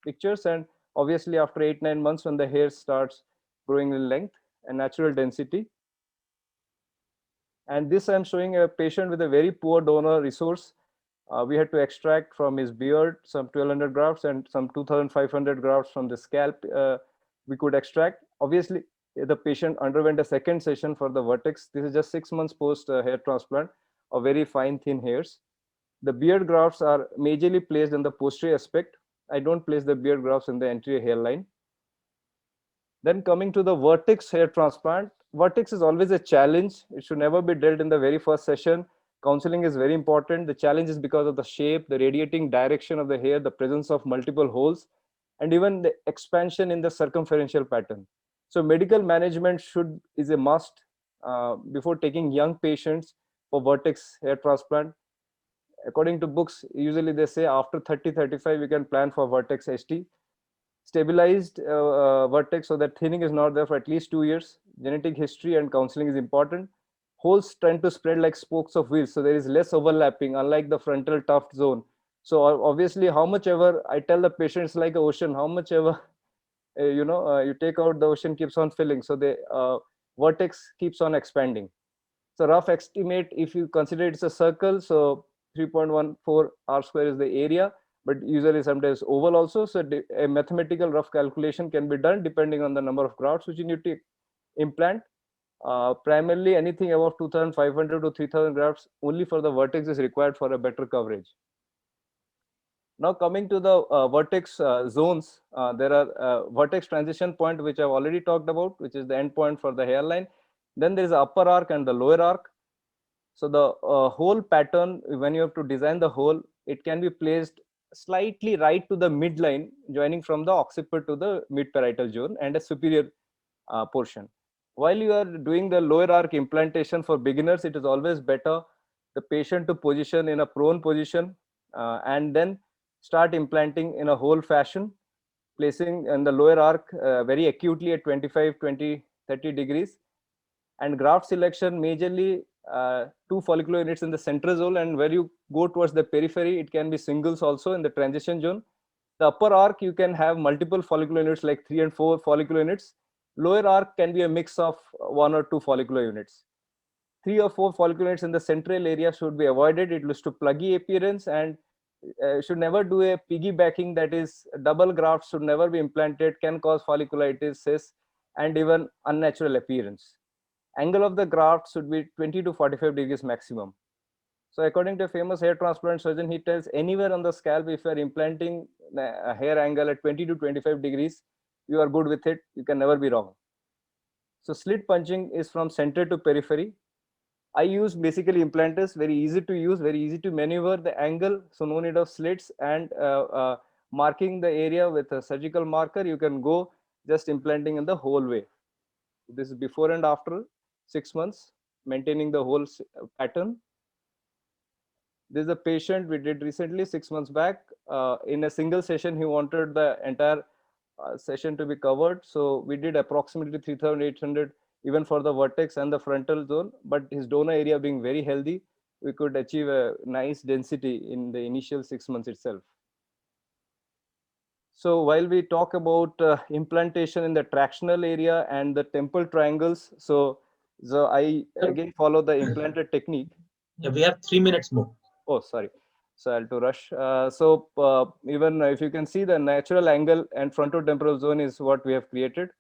pictures, and obviously after 8, 9 months when the hair starts growing in length and natural density. And this I'm showing a patient with a very poor donor resource. We had to extract from his beard some 1200 grafts and some 2500 grafts from the scalp we could extract. Obviously, the patient underwent a second session for the vertex. This is just 6 months post hair transplant of very fine thin hairs. The beard grafts are majorly placed in the posterior aspect. I don't place the beard grafts in the anterior hairline. Then coming to the vertex hair transplant, vertex is always a challenge. It should never be dealt in the very first session. Counseling is very important. The challenge is because of the shape, the radiating direction of the hair, the presence of multiple holes, and even the expansion in the circumferential pattern. So medical management is a must before taking young patients for vertex hair transplant. According to books, usually they say after 30, 35, you can plan for vertex ST. Stabilized vertex so that thinning is not there for at least 2 years. Genetic history and counseling is important. Holes tend to spread like spokes of wheels, so there is less overlapping, unlike the frontal tuft zone. So obviously, how much ever I tell the patient, it's like an ocean. How much ever you take out, the ocean keeps on filling. So the vertex keeps on expanding. So rough estimate, if you consider it's a circle, so 3.14 r square is the area, but usually sometimes oval also. So a mathematical rough calculation can be done depending on the number of grafts which you need to implant. Primarily anything above 2,500 to 3,000 grafts only for the vertex is required for a better coverage. Now coming to the vertex zones, there are vertex transition point, which I've already talked about, which is the end point for the hairline. Then there is the upper arc and the lower arc. So the whole pattern, when you have to design the hole, it can be placed slightly right to the midline, joining from the occiput to the mid-parietal zone and a superior portion. While you are doing the lower arc implantation for beginners, it is always better the patient to position in a prone position and then start implanting in a whole fashion, placing in the lower arc very acutely at 25, 20, 30 degrees. And graft selection majorly 2 follicular units in the central zone, and where you go towards the periphery, it can be singles also in the transition zone. The upper arc, you can have multiple follicular units like 3 and 4 follicular units. Lower arc can be a mix of 1 or 2 follicular units. 3 or 4 follicular units in the central area should be avoided. It leads to pluggy appearance, and should never do a piggybacking, that is double grafts should never be implanted, can cause folliculitis, cysts, and even unnatural appearance. Angle of the graft should be 20 to 45 degrees maximum. So according to a famous hair transplant surgeon, he tells anywhere on the scalp, if you are implanting a hair angle at 20 to 25 degrees, you are good with it. You can never be wrong. So slit punching is from center to periphery. I use basically implanters, very easy to use, very easy to maneuver the angle. So no need of slits, and marking the area with a surgical marker. You can go just implanting in the whole way. This is before and after 6 months, maintaining the whole pattern. This is a patient we did recently, 6 months back. In a single session, he wanted the entire session to be covered. So we did approximately 3,800 even for the vertex and the frontal zone, but his donor area being very healthy, we could achieve a nice density in the initial 6 months itself. So while we talk about implantation in the tractional area and the temple triangles, so I again follow the implanted technique. Yeah, we have 3 minutes more. Oh, sorry. So I'll to rush. Even if you can see the natural angle and frontotemporal zone is what we have created.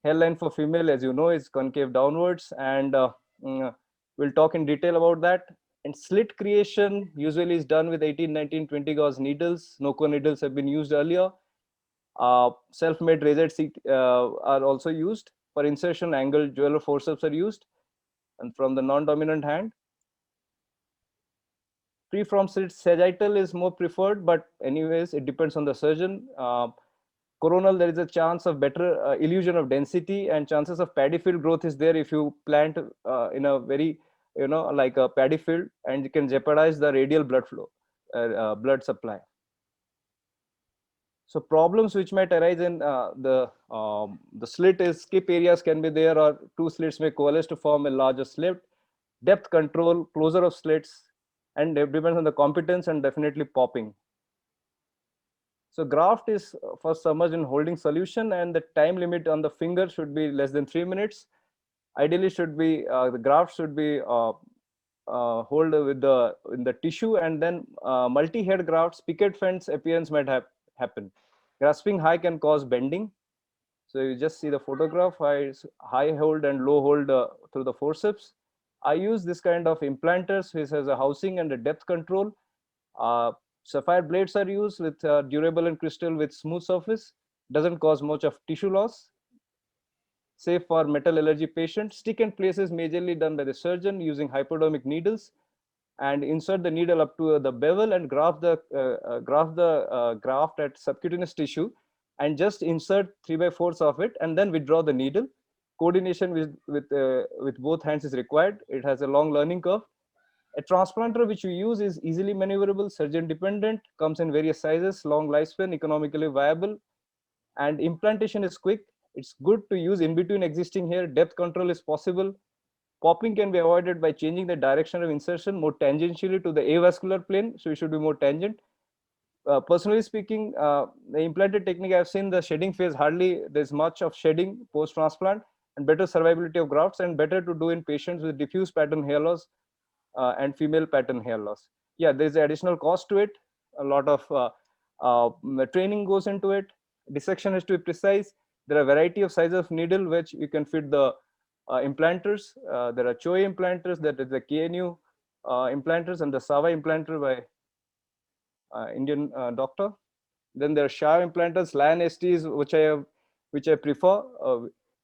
Hairline for female, as you know, is concave downwards, and we'll talk in detail about that. And slit creation usually is done with 18, 19, 20 gauge needles. Noco needles have been used earlier. Self-made razor seat are also used. For insertion, angled jeweler forceps are used, and from the non-dominant hand. Free from slit sagittal is more preferred, but anyways, it depends on the surgeon. Coronal, there is a chance of better illusion of density, and chances of paddy field growth is there if you plant in a very, like a paddy field, and you can jeopardize the radial blood flow, blood supply. So problems which might arise in the slit is skip areas can be there, or two slits may coalesce to form a larger slit. Depth control, closure of slits, and it depends on the competence, and definitely popping. So graft is first submerged in holding solution, and the time limit on the finger should be less than 3 minutes. Ideally, should be the graft should be hold with the in the tissue, and then multi-head grafts, picket fence appearance might happen. Grasping high can cause bending. So you just see the photograph, high hold and low hold through the forceps. I use this kind of implanters which has a housing and a depth control. Sapphire blades are used with durable and crystal with smooth surface. Doesn't cause much of tissue loss. Safe for metal allergy patients. Stick and place is majorly done by the surgeon using hypodermic needles, and insert the needle up to the bevel and graft the graft at subcutaneous tissue, and just insert 3/4 of it, and then withdraw the needle. Coordination with both hands is required. It has a long learning curve. A transplanter which we use is easily maneuverable, surgeon dependent, comes in various sizes, long lifespan, economically viable, and implantation is quick. It's good to use in between existing hair. Depth control is possible. Popping can be avoided by changing the direction of insertion more tangentially to the avascular plane, so it should be more tangent. Personally speaking, the implanted technique, I've seen the shedding phase, hardly there's much of shedding post transplant, and better survivability of grafts, and better to do in patients with diffuse pattern hair loss and female pattern hair loss. Yeah, there's additional cost to it. A lot of training goes into it. Dissection has to be precise. There are a variety of sizes of needle which you can fit the implanters. There are Choi implanters, that is the KNU implanters, and the Sava implanter by Indian doctor. Then there are Shah implanters, Lion STs, which I prefer,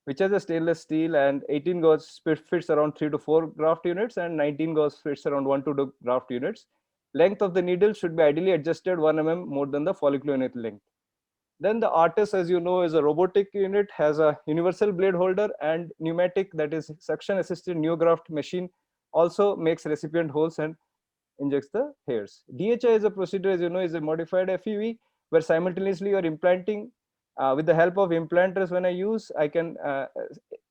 which has a stainless steel, and 18 gauge fits around 3 to 4 graft units, and 19 gauge fits around 1 to 2 graft units. Length of the needle should be ideally adjusted 1 mm more than the follicular unit length. Then the Artis, as you know, is a robotic unit, has a universal blade holder, and pneumatic, that is suction assisted neograft machine, also makes recipient holes and injects the hairs. DHI is a procedure, as you know, is a modified FEV, where simultaneously you're implanting with the help of implanters. When I use, I can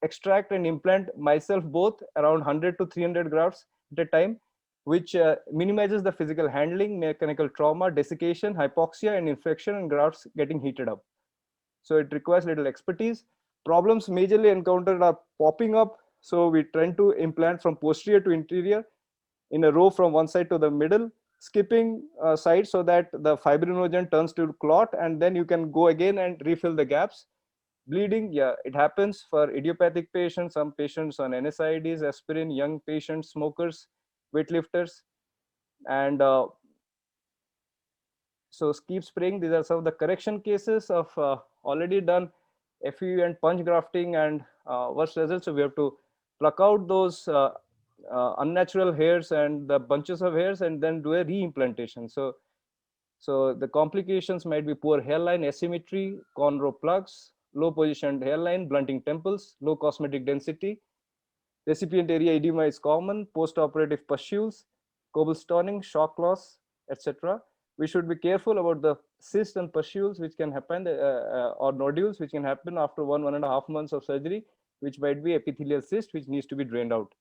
extract and implant myself both around 100 to 300 grafts at a time, which minimizes the physical handling, mechanical trauma, desiccation, hypoxia, and infection, and grafts getting heated up. So it requires little expertise. Problems majorly encountered are popping up. So we tend to implant from posterior to interior in a row from one side to the middle, skipping side so that the fibrinogen turns to clot, and then you can go again and refill the gaps. Bleeding, yeah, it happens for idiopathic patients, some patients on NSAIDs, aspirin, young patients, smokers, weightlifters, and so keep spraying. These are some of the correction cases of already done FEU and punch grafting and worst results. So we have to pluck out those unnatural hairs and the bunches of hairs, and then do a reimplantation. So the complications might be poor hairline, asymmetry, cornrow plugs, low positioned hairline, blunting temples, low cosmetic density. Recipient area edema is common, post-operative pustules, cobblestoning, shock loss, etc. We should be careful about the cysts and pustules which can happen, or nodules which can happen after 1.5 months of surgery, which might be epithelial cyst which needs to be drained out.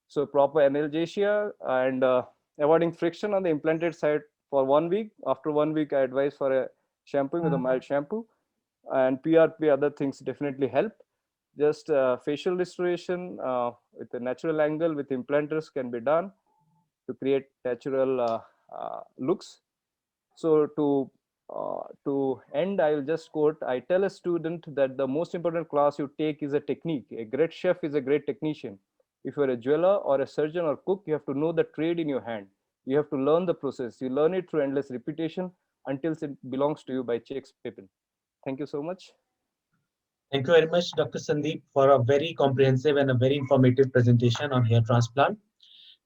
So proper analgesia and avoiding friction on the implanted site for 1 week. After 1 week, I advise for a shampoo with a mild shampoo, and PRP, other things definitely help. Just facial restoration with a natural angle with implanters can be done to create natural looks. So to end, I will just quote, I tell a student that the most important class you take is a technique. A great chef is a great technician. If you're a jeweler or a surgeon or cook, you have to know the trade in your hand. You have to learn the process. You learn it through endless repetition until it belongs to you by Shakespeare Pippin. Thank you so much. Thank you very much, Dr. Sandeep, for a very comprehensive and a very informative presentation on hair transplant.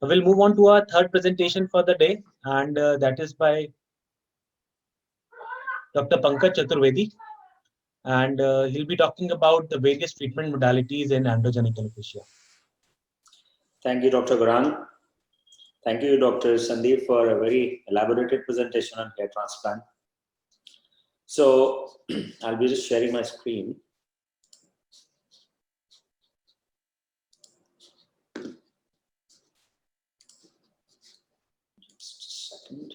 We'll move on to our third presentation for the day, and that is by Dr. Pankaj Chaturvedi. And he'll be talking about the various treatment modalities in androgenic alopecia. Thank you, Dr. Gaurang. Thank you, Dr. Sandeep, for a very elaborated presentation on hair transplant. So I'll be just sharing my screen. Just a second.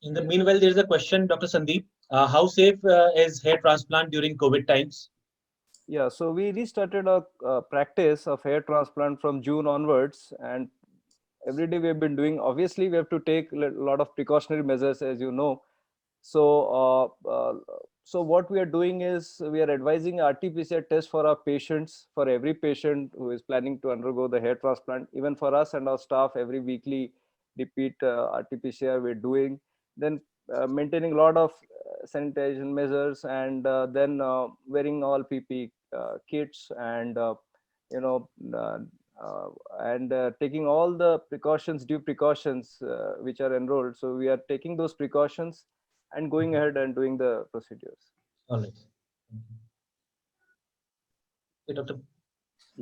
In the meanwhile, there is a question, Dr. Sandeep. How safe is hair transplant during COVID times? Yeah, so we restarted our practice of hair transplant from June onwards, and every day we have been doing. Obviously, we have to take a lot of precautionary measures, as you know. So what we are doing is we are advising RT-PCR test for our patients, for every patient who is planning to undergo the hair transplant. Even for us and our staff, every weekly repeat RT-PCR we're doing. Then maintaining a lot of sanitation measures, and then wearing all PPE kits, and you know and taking all the precautions, due precautions which are enrolled. So we are taking those precautions and going ahead and doing the procedures. All right. Okay, Dr.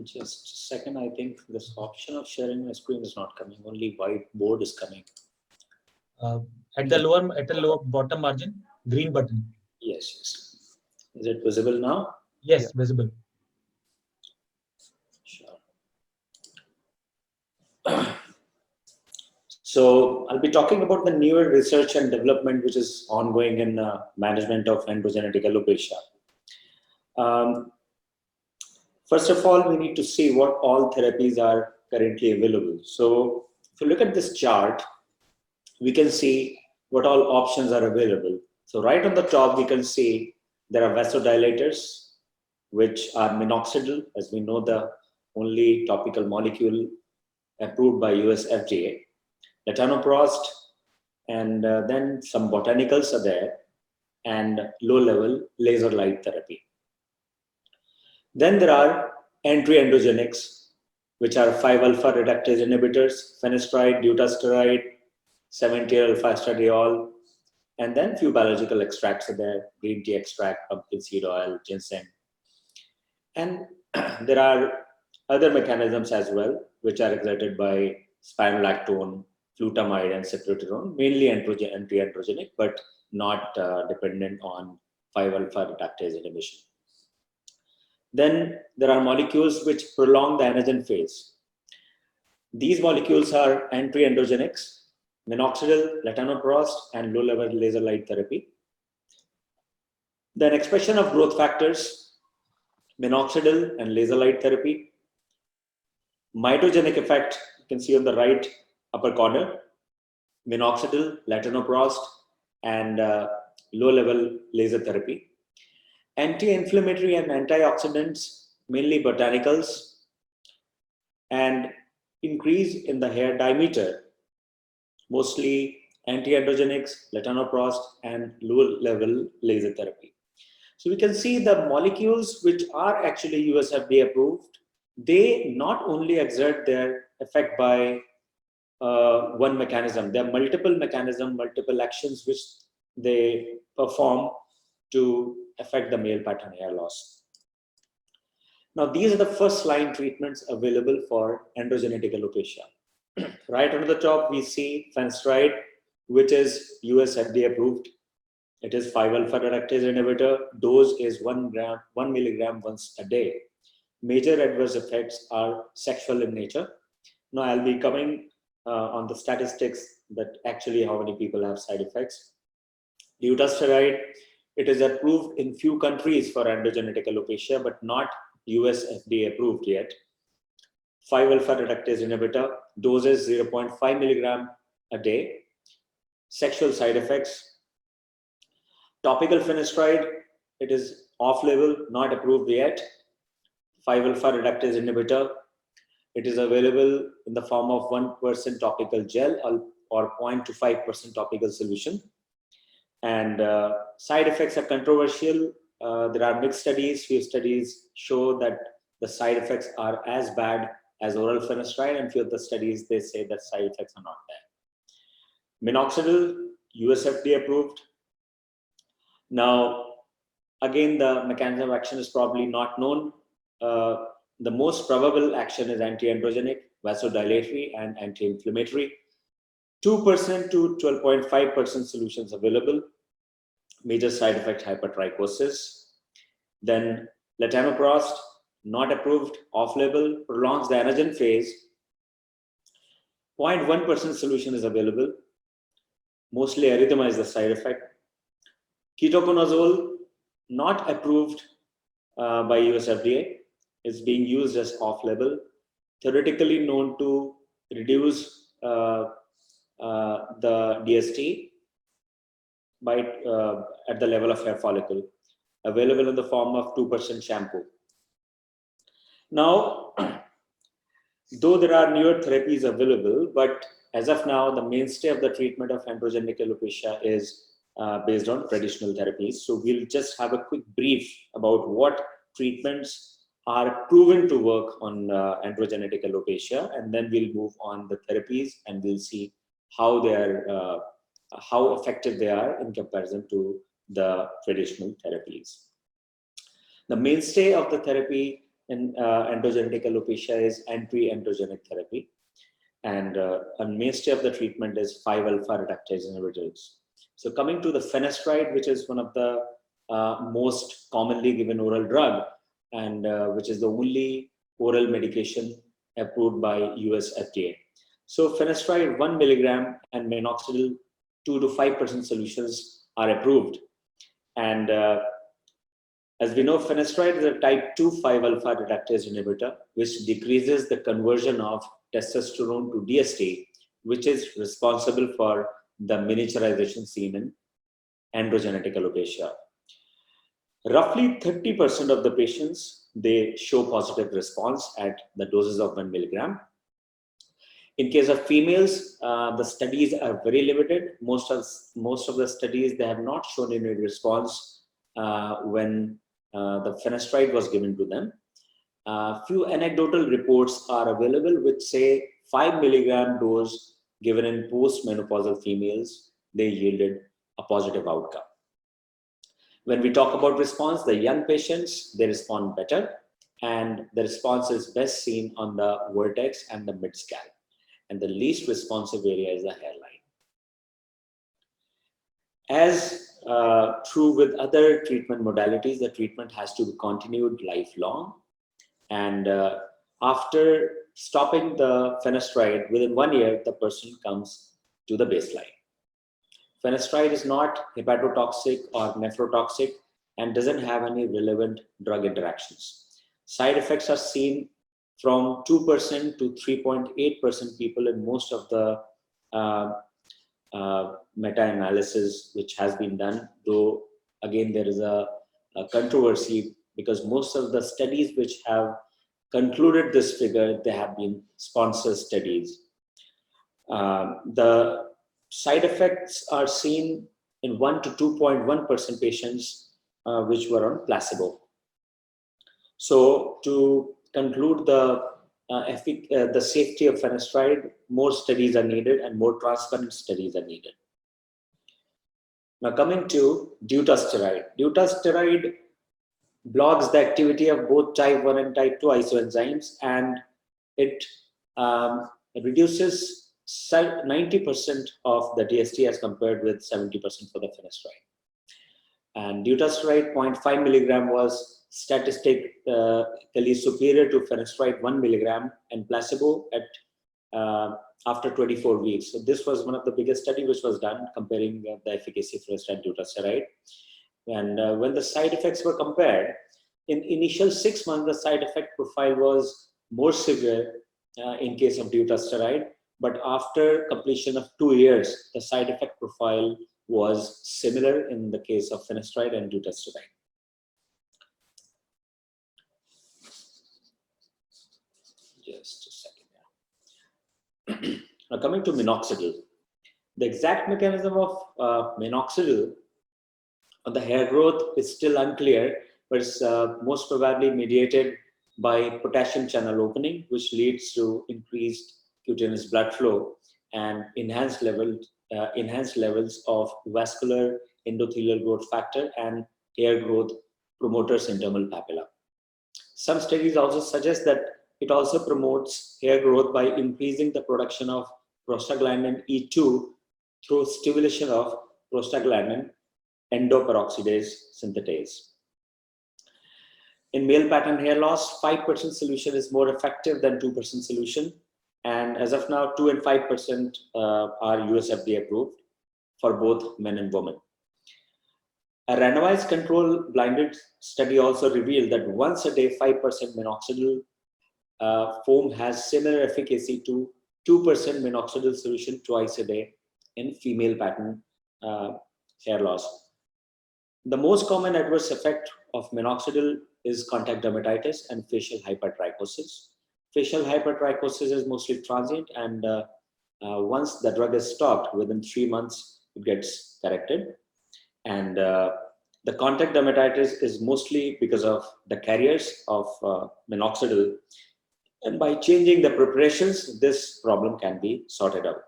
Just a second. I think this option of sharing my screen is not coming. Only whiteboard is coming. At the lower bottom margin, green button. Yes, yes. Is it visible now? Yes, Yeah. visible. Sure. So I'll be talking about the newer research and development which is ongoing in management of androgenetic alopecia. First of all, we need to see what all therapies are currently available. So if you look at this chart, we can see what all options are available. So right on the top, we can see there are vasodilators, which are minoxidil, as we know, the only topical molecule approved by US FDA, latanoprost, and then some botanicals are there, and low-level laser light therapy. Then there are anti-androgenics, which are 5-alpha reductase inhibitors, finasteride, dutasteride, 7-alpha-estradiol, and then few biological extracts are there, green tea extract, pumpkin seed oil, ginseng. And there are other mechanisms as well, which are exerted by spironolactone, flutamide, and cyproterone, mainly anti-androgenic, but not dependent on 5-alpha reductase inhibition. Then there are molecules which prolong the anagen phase. These molecules are anti-androgenics, minoxidil, latanoprost, and low-level laser light therapy. Then expression of growth factors, minoxidil and laser light therapy. Mitogenic effect, you can see on the right upper corner, minoxidil, latanoprost, and low-level laser therapy. Anti-inflammatory and antioxidants, mainly botanicals, and increase in the hair diameter, mostly anti-androgenics, latanoprost, and low-level laser therapy. So we can see the molecules which are actually US FDA approved, they not only exert their effect by one mechanism, there are multiple mechanisms, multiple actions which they perform to affect the male pattern hair loss. Now, these are the first line treatments available for androgenetic alopecia. Right under the top, we see finasteride, which is US FDA approved. It is 5-alpha reductase inhibitor. Dose is 1 milligram once a day. Major adverse effects are sexual in nature. Now I'll be coming on the statistics that actually how many people have side effects. Dutasteride, it is approved in few countries for androgenetic alopecia, but not US FDA approved yet. 5-alpha reductase inhibitor, doses 0.5 milligram a day. Sexual side effects. Topical finasteride, it is off-label, not approved yet. 5-alpha reductase inhibitor, it is available in the form of 1% topical gel or 0.25% topical solution. And side effects are controversial. There are mixed studies. Few studies show that the side effects are as bad as oral finasteride, and few of the studies, they say that side effects are not there. Minoxidil, US FDA approved. Now, again, the mechanism of action is probably not known. The most probable action is anti-androgenic, vasodilatory, and anti-inflammatory. 2% to 12.5% solutions available. Major side effect, hypertrichosis. Then latanoprost, not approved, off-label, prolongs the anagen phase. 0.1% solution is available. Mostly erythema is the side effect. Ketoconazole, not approved by US FDA. It's being used as off-label, theoretically known to reduce the DST by at the level of hair follicle, available in the form of 2% shampoo. Now, though there are newer therapies available, but as of now, the mainstay of the treatment of androgenic alopecia is based on traditional therapies. So we'll just have a quick brief about what treatments are proven to work on androgenic alopecia, and then we'll move on the therapies and we'll see how they are, how effective they are in comparison to the traditional therapies. The mainstay of the therapy in androgenic alopecia is anti-androgenic therapy, and a mainstay of the treatment is 5-alpha reductase inhibitors. So coming to the finasteride, which is one of the most commonly given oral drug, and which is the only oral medication approved by US FDA. So finasteride 1 milligram and minoxidil 2 to 5% solutions are approved. And as we know, finasteride is a type 2 5-alpha reductase inhibitor, which decreases the conversion of testosterone to DST, which is responsible for the miniaturization seen in androgenic alopecia. Roughly 30% of the patients, they show positive response at the doses of 1 milligram. In case of females, the studies are very limited. Most of the studies, they have not shown any response when the finasteride was given to them. Few anecdotal reports are available which say 5 milligram dose given in post-menopausal females, they yielded a positive outcome. When we talk about response, the young patients, they respond better, and the response is best seen on the vertex and the mid-scalp. And the least responsive area is the hairline. As true with other treatment modalities, the treatment has to be continued lifelong. And after stopping the finasteride, within 1 year, the person comes to the baseline. Finasteride is not hepatotoxic or nephrotoxic and doesn't have any relevant drug interactions. Side effects are seen from 2% to 3.8% people in most of the meta-analysis which has been done, though again there is a controversy because most of the studies which have concluded this figure, they have been sponsored studies. The side effects are seen in 1 to 2.1% patients which were on placebo. So to conclude the safety of finasteride, more studies are needed and more transparent studies are needed. Now coming to dutasteride. Dutasteride blocks the activity of both type 1 and type 2 isoenzymes, and it reduces 90% of the DST as compared with 70% for the finasteride. And dutasteride 0.5 milligram was statistically superior to finasteride 1 milligram and placebo at after 24 weeks. So this was one of the biggest study which was done comparing the efficacy for finasteride and dutasteride. And when the side effects were compared, in initial 6 months, the side effect profile was more severe in case of dutasteride, but after completion of 2 years, the side effect profile was similar in the case of finasteride and dutasteride. Just a second. Now coming to minoxidil, the exact mechanism of minoxidil on the hair growth is still unclear, but it's most probably mediated by potassium channel opening, which leads to increased cutaneous blood flow and enhanced levels of vascular endothelial growth factor and hair growth promoters in dermal papilla. Some studies also suggest that it also promotes hair growth by increasing the production of prostaglandin E2 through stimulation of prostaglandin endoperoxidase synthetase. In male pattern hair loss, 5% solution is more effective than 2% solution. And as of now, 2 and 5% are US FDA approved for both men and women. A randomized control blinded study also revealed that once a day 5% minoxidil foam has similar efficacy to 2% minoxidil solution twice a day in female pattern hair loss. The most common adverse effect of minoxidil is contact dermatitis and facial hypertrichosis. Facial hypertrichosis is mostly transient, and once the drug is stopped, within 3 months, it gets corrected. And the contact dermatitis is mostly because of the carriers of minoxidil. And by changing the preparations, this problem can be sorted out.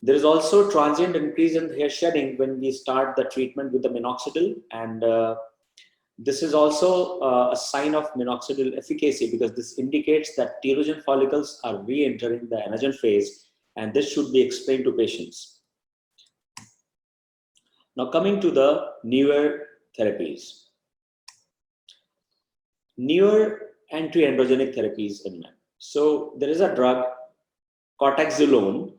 There is also transient increase in hair shedding when we start the treatment with the minoxidil, and this is also a sign of minoxidil efficacy because this indicates that telogen follicles are re-entering the anagen phase, and this should be explained to patients. Now coming to the newer therapies. Newer anti-androgenic therapies in men. So there is a drug, cortaxolone.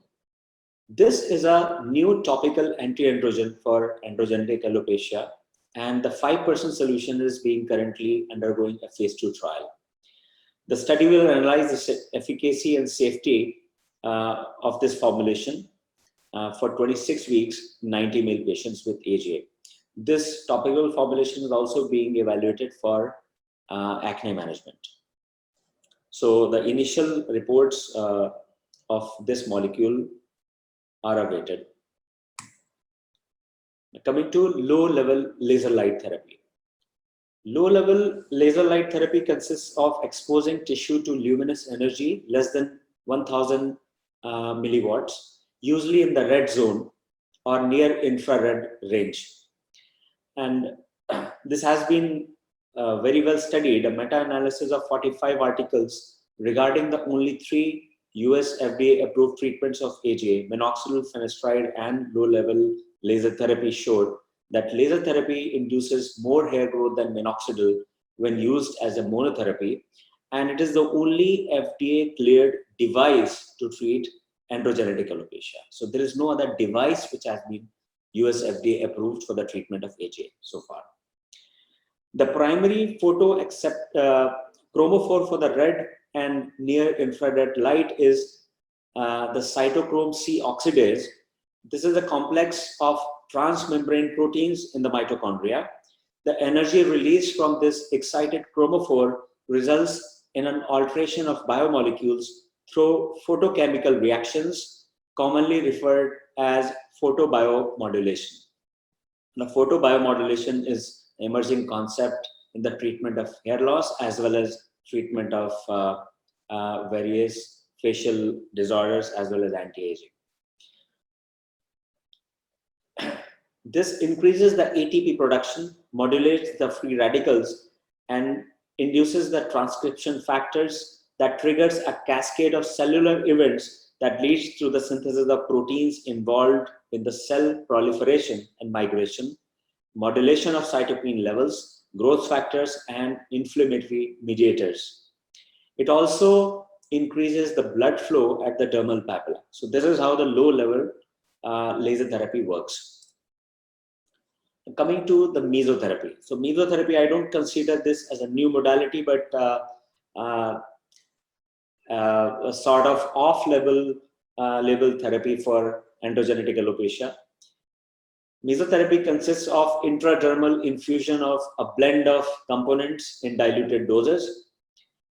This is a new topical anti-androgen for androgenic alopecia, and the 5% solution is being currently undergoing a phase 2 trial. The study will analyze the efficacy and safety of this formulation for 26 weeks, 90 male patients with AGA. This topical formulation is also being evaluated for acne management. So the initial reports of this molecule are awaited. Coming to low-level laser light therapy. Low-level laser light therapy consists of exposing tissue to luminous energy less than 1000 milliwatts, usually in the red zone or near infrared range. And this has been very well studied. A meta-analysis of 45 articles regarding the only 3 US FDA approved treatments of AGA, minoxidil, finasteride, and low-level laser therapy showed that laser therapy induces more hair growth than minoxidil when used as a monotherapy, and it is the only FDA cleared device to treat androgenetic alopecia. So there is no other device which has been US FDA approved for the treatment of AGA so far. The primary photo chromophore for the red and near infrared light is the cytochrome C oxidase. This is a complex of transmembrane proteins in the mitochondria. The energy released from this excited chromophore results in an alteration of biomolecules through photochemical reactions, commonly referred as photobiomodulation. Now, photobiomodulation is an emerging concept in the treatment of hair loss as well as treatment of various facial disorders as well as anti-aging. This increases the ATP production, modulates the free radicals, and induces the transcription factors that triggers a cascade of cellular events that leads to the synthesis of proteins involved in the cell proliferation and migration, modulation of cytokine levels, growth factors, and inflammatory mediators. It also increases the blood flow at the dermal papilla. So this is how the low-level laser therapy works. Coming to the mesotherapy. So mesotherapy, I don't consider this as a new modality, but a sort of off-label therapy for androgenetic alopecia. Mesotherapy consists of intradermal infusion of a blend of components in diluted doses.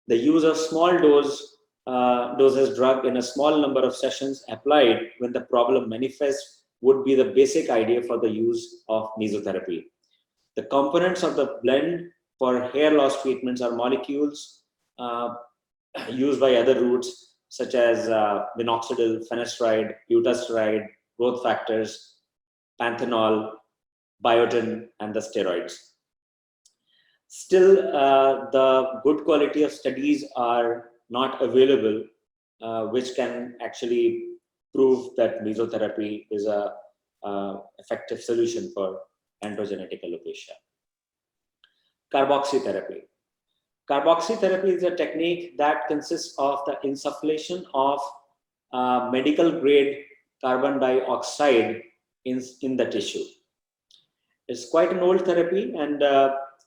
The use of small doses drug in a small number of sessions applied when the problem manifests would be the basic idea for the use of mesotherapy. The components of the blend for hair loss treatments are molecules used by other routes such as minoxidil, finasteride, dutasteride, growth factors, panthenol, biotin, and the steroids. Still, the good quality of studies are not available, which can actually prove that mesotherapy is a effective solution for androgenetic alopecia. Carboxytherapy. Carboxytherapy is a technique that consists of the insufflation of medical grade carbon dioxide in the tissue. It's quite an old therapy, and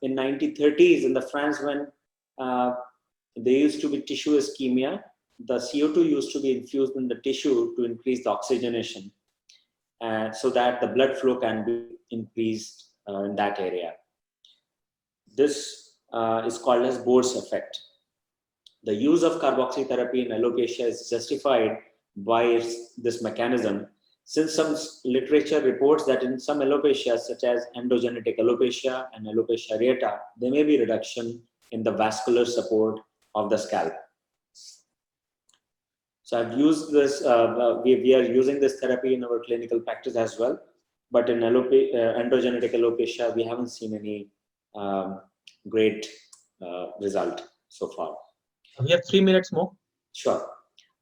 in 1930s in the France, when there used to be tissue ischemia, the CO2 used to be infused in the tissue to increase the oxygenation, so that the blood flow can be increased in that area. This is called as Bohr's effect. The use of carboxytherapy in alopecia is justified by this mechanism, since some literature reports that in some alopecia, such as androgenetic alopecia and alopecia areata, there may be reduction in the vascular support of the scalp. So I've used this, we are using this therapy in our clinical practice as well, but in androgenetic alopecia, we haven't seen any great result so far. We have 3 minutes more. Sure.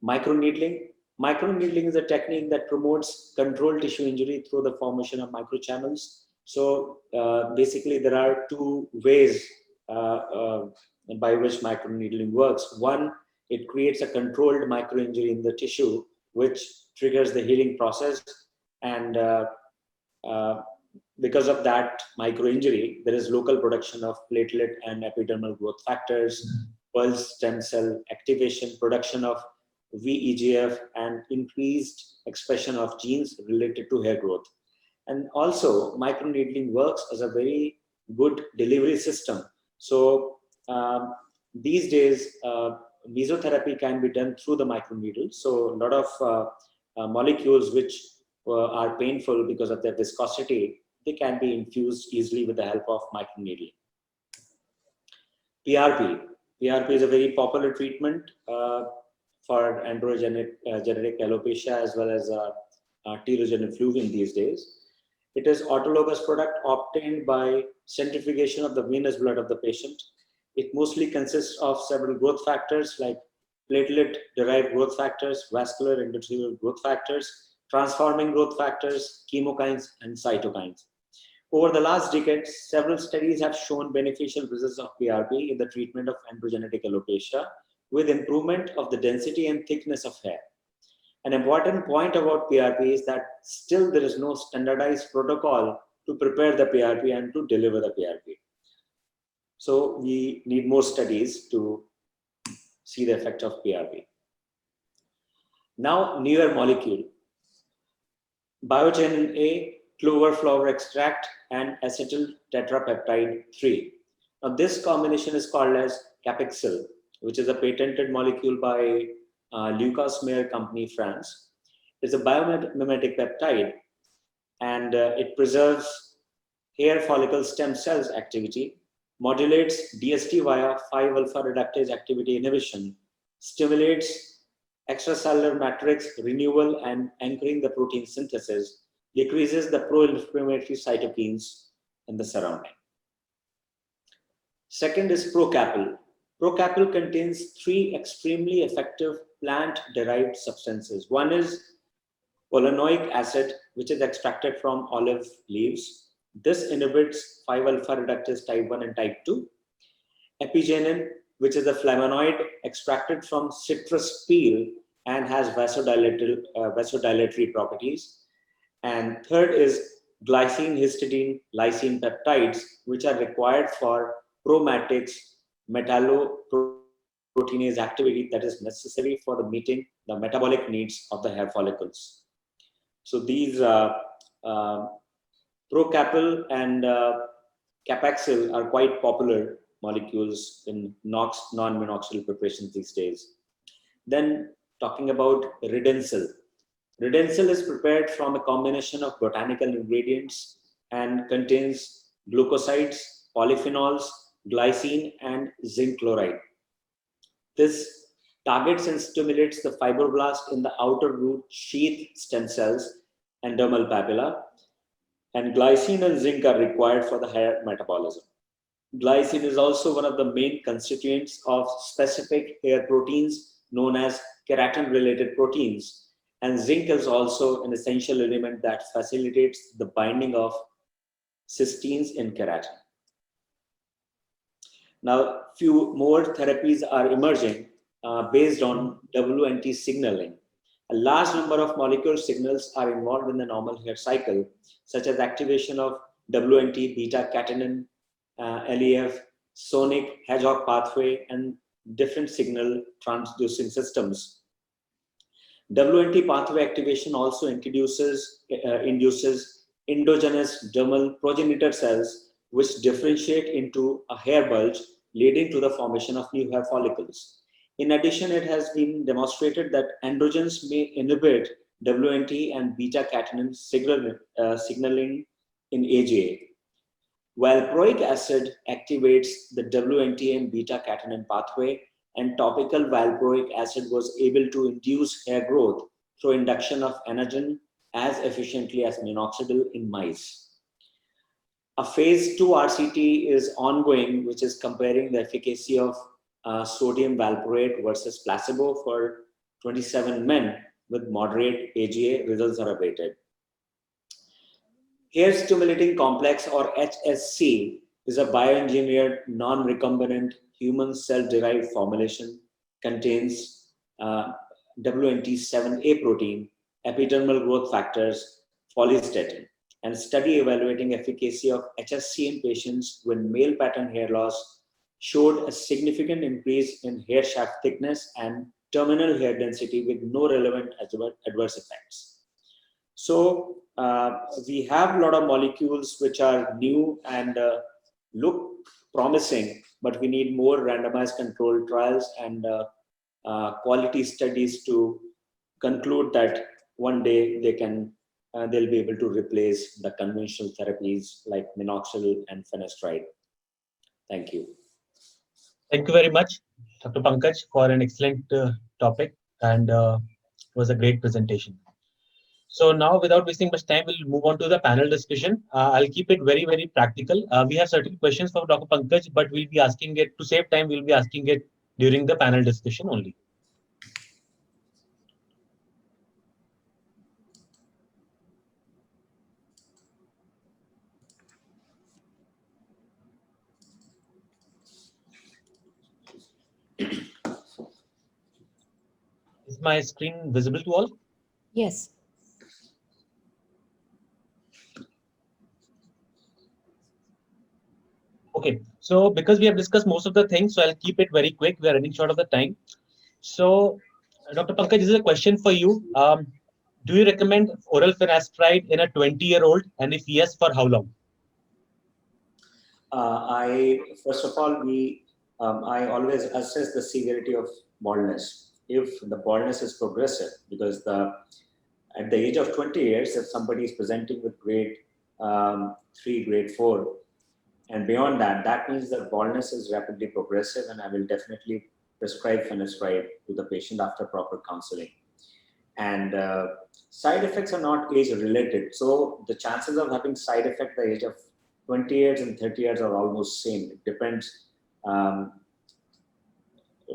Microneedling. Microneedling is a technique that promotes controlled tissue injury through the formation of microchannels. So basically, there are two ways by which microneedling works. One, it creates a controlled microinjury in the tissue, which triggers the healing process. And because of that microinjury, there is local production of platelet and epidermal growth factors, pulse stem cell activation, production of VEGF, and increased expression of genes related to hair growth. And also, microneedling works as a very good delivery system. So these days, mesotherapy can be done through the microneedle. So a lot of molecules which are painful because of their viscosity, they can be infused easily with the help of microneedling. PRP. PRP is a very popular treatment for androgenetic alopecia as well as telogen effluvium these days. It is autologous product obtained by centrifugation of the venous blood of the patient. It mostly consists of several growth factors like platelet-derived growth factors, vascular endothelial growth factors, transforming growth factors, chemokines, and cytokines. Over the last decade, several studies have shown beneficial results of PRP in the treatment of androgenetic alopecia with improvement of the density and thickness of hair. An important point about PRP is that still there is no standardized protocol to prepare the PRP and to deliver the PRP. So we need more studies to see the effect of PRP. Now, newer molecule, biotin A, clover flower extract, and acetyl tetrapeptide 3. Now, this combination is called as Capixil, which is a patented molecule by Lucas Meyer Company, France. It's a biomimetic peptide, and it preserves hair follicle stem cells activity, modulates DST via 5-alpha reductase activity inhibition, stimulates extracellular matrix renewal and anchoring the protein synthesis, decreases the pro-inflammatory cytokines in the surrounding. Second is Procapil. Procapil contains 3 extremely effective plant-derived substances. One is polanoic acid, which is extracted from olive leaves. This inhibits 5-alpha reductase type 1 and type 2. Epigenin, which is a flavonoid extracted from citrus peel and has vasodilatory properties. And third is glycine, histidine, lysine peptides, which are required for Promatix metalloproteinase activity that is necessary for the meeting the metabolic needs of the hair follicles. So these Procapil and Capaxil are quite popular molecules in non-minoxidil preparations these days. Then talking about Ridensil. Ridensil is prepared from a combination of botanical ingredients and contains glucosides, polyphenols, glycine, and zinc chloride. This targets and stimulates the fibroblast in the outer root sheath stem cells and dermal papilla. And glycine and zinc are required for the hair metabolism. Glycine is also one of the main constituents of specific hair proteins known as keratin-related proteins. And zinc is also an essential element that facilitates the binding of cysteines in keratin. Now, few more therapies are emerging based on WNT signaling. A large number of molecular signals are involved in the normal hair cycle, such as activation of WNT, beta-catenin, LEF, sonic, hedgehog pathway, and different signal transducing systems. WNT pathway activation also induces endogenous dermal progenitor cells, which differentiate into a hair bulge, leading to the formation of new hair follicles. In addition, it has been demonstrated that androgens may inhibit WNT and beta-catenin signaling in AGA. Valproic acid activates the WNT and beta-catenin pathway, and topical valproic acid was able to induce hair growth through induction of anagen as efficiently as minoxidil in mice. A phase 2 RCT is ongoing, which is comparing the efficacy of sodium valproate versus placebo for 27 men with moderate AGA. Results are awaited. Hair stimulating complex, or HSC, is a bioengineered non-recombinant human cell-derived formulation, contains WNT7A protein, epidermal growth factors, follistatin, and study evaluating efficacy of HSC in patients with male pattern hair loss showed a significant increase in hair shaft thickness and terminal hair density with no relevant adverse effects. So we have a lot of molecules which are new and look promising, but we need more randomized controlled trials and quality studies to conclude that one day they'll be able to replace the conventional therapies like minoxidil and finasteride. Thank you. Thank you very much, Dr. Pankaj, for an excellent topic, and it was a great presentation. So now, without wasting much time, we'll move on to the panel discussion. I'll keep it very, very practical. We have certain questions for Dr. Pankaj, but we'll be asking it, to save time, we'll be asking it during the panel discussion only. Is my screen visible to all? Yes. Okay, so because we have discussed most of the things, so I'll keep it very quick. We are running short of the time. So, Dr. Pankaj, this is a question for you. Do you recommend oral finasteride in a 20-year-old? And if yes, for how long? First of all, I always assess the severity of baldness. If the baldness is progressive, because at the age of 20 years, if somebody is presenting with grade 3, grade 4, and beyond that, that means that baldness is rapidly progressive, and I will definitely prescribe finasteride to the patient after proper counseling. And side effects are not age related. So the chances of having side effect at the age of 20 years and 30 years are almost same. It depends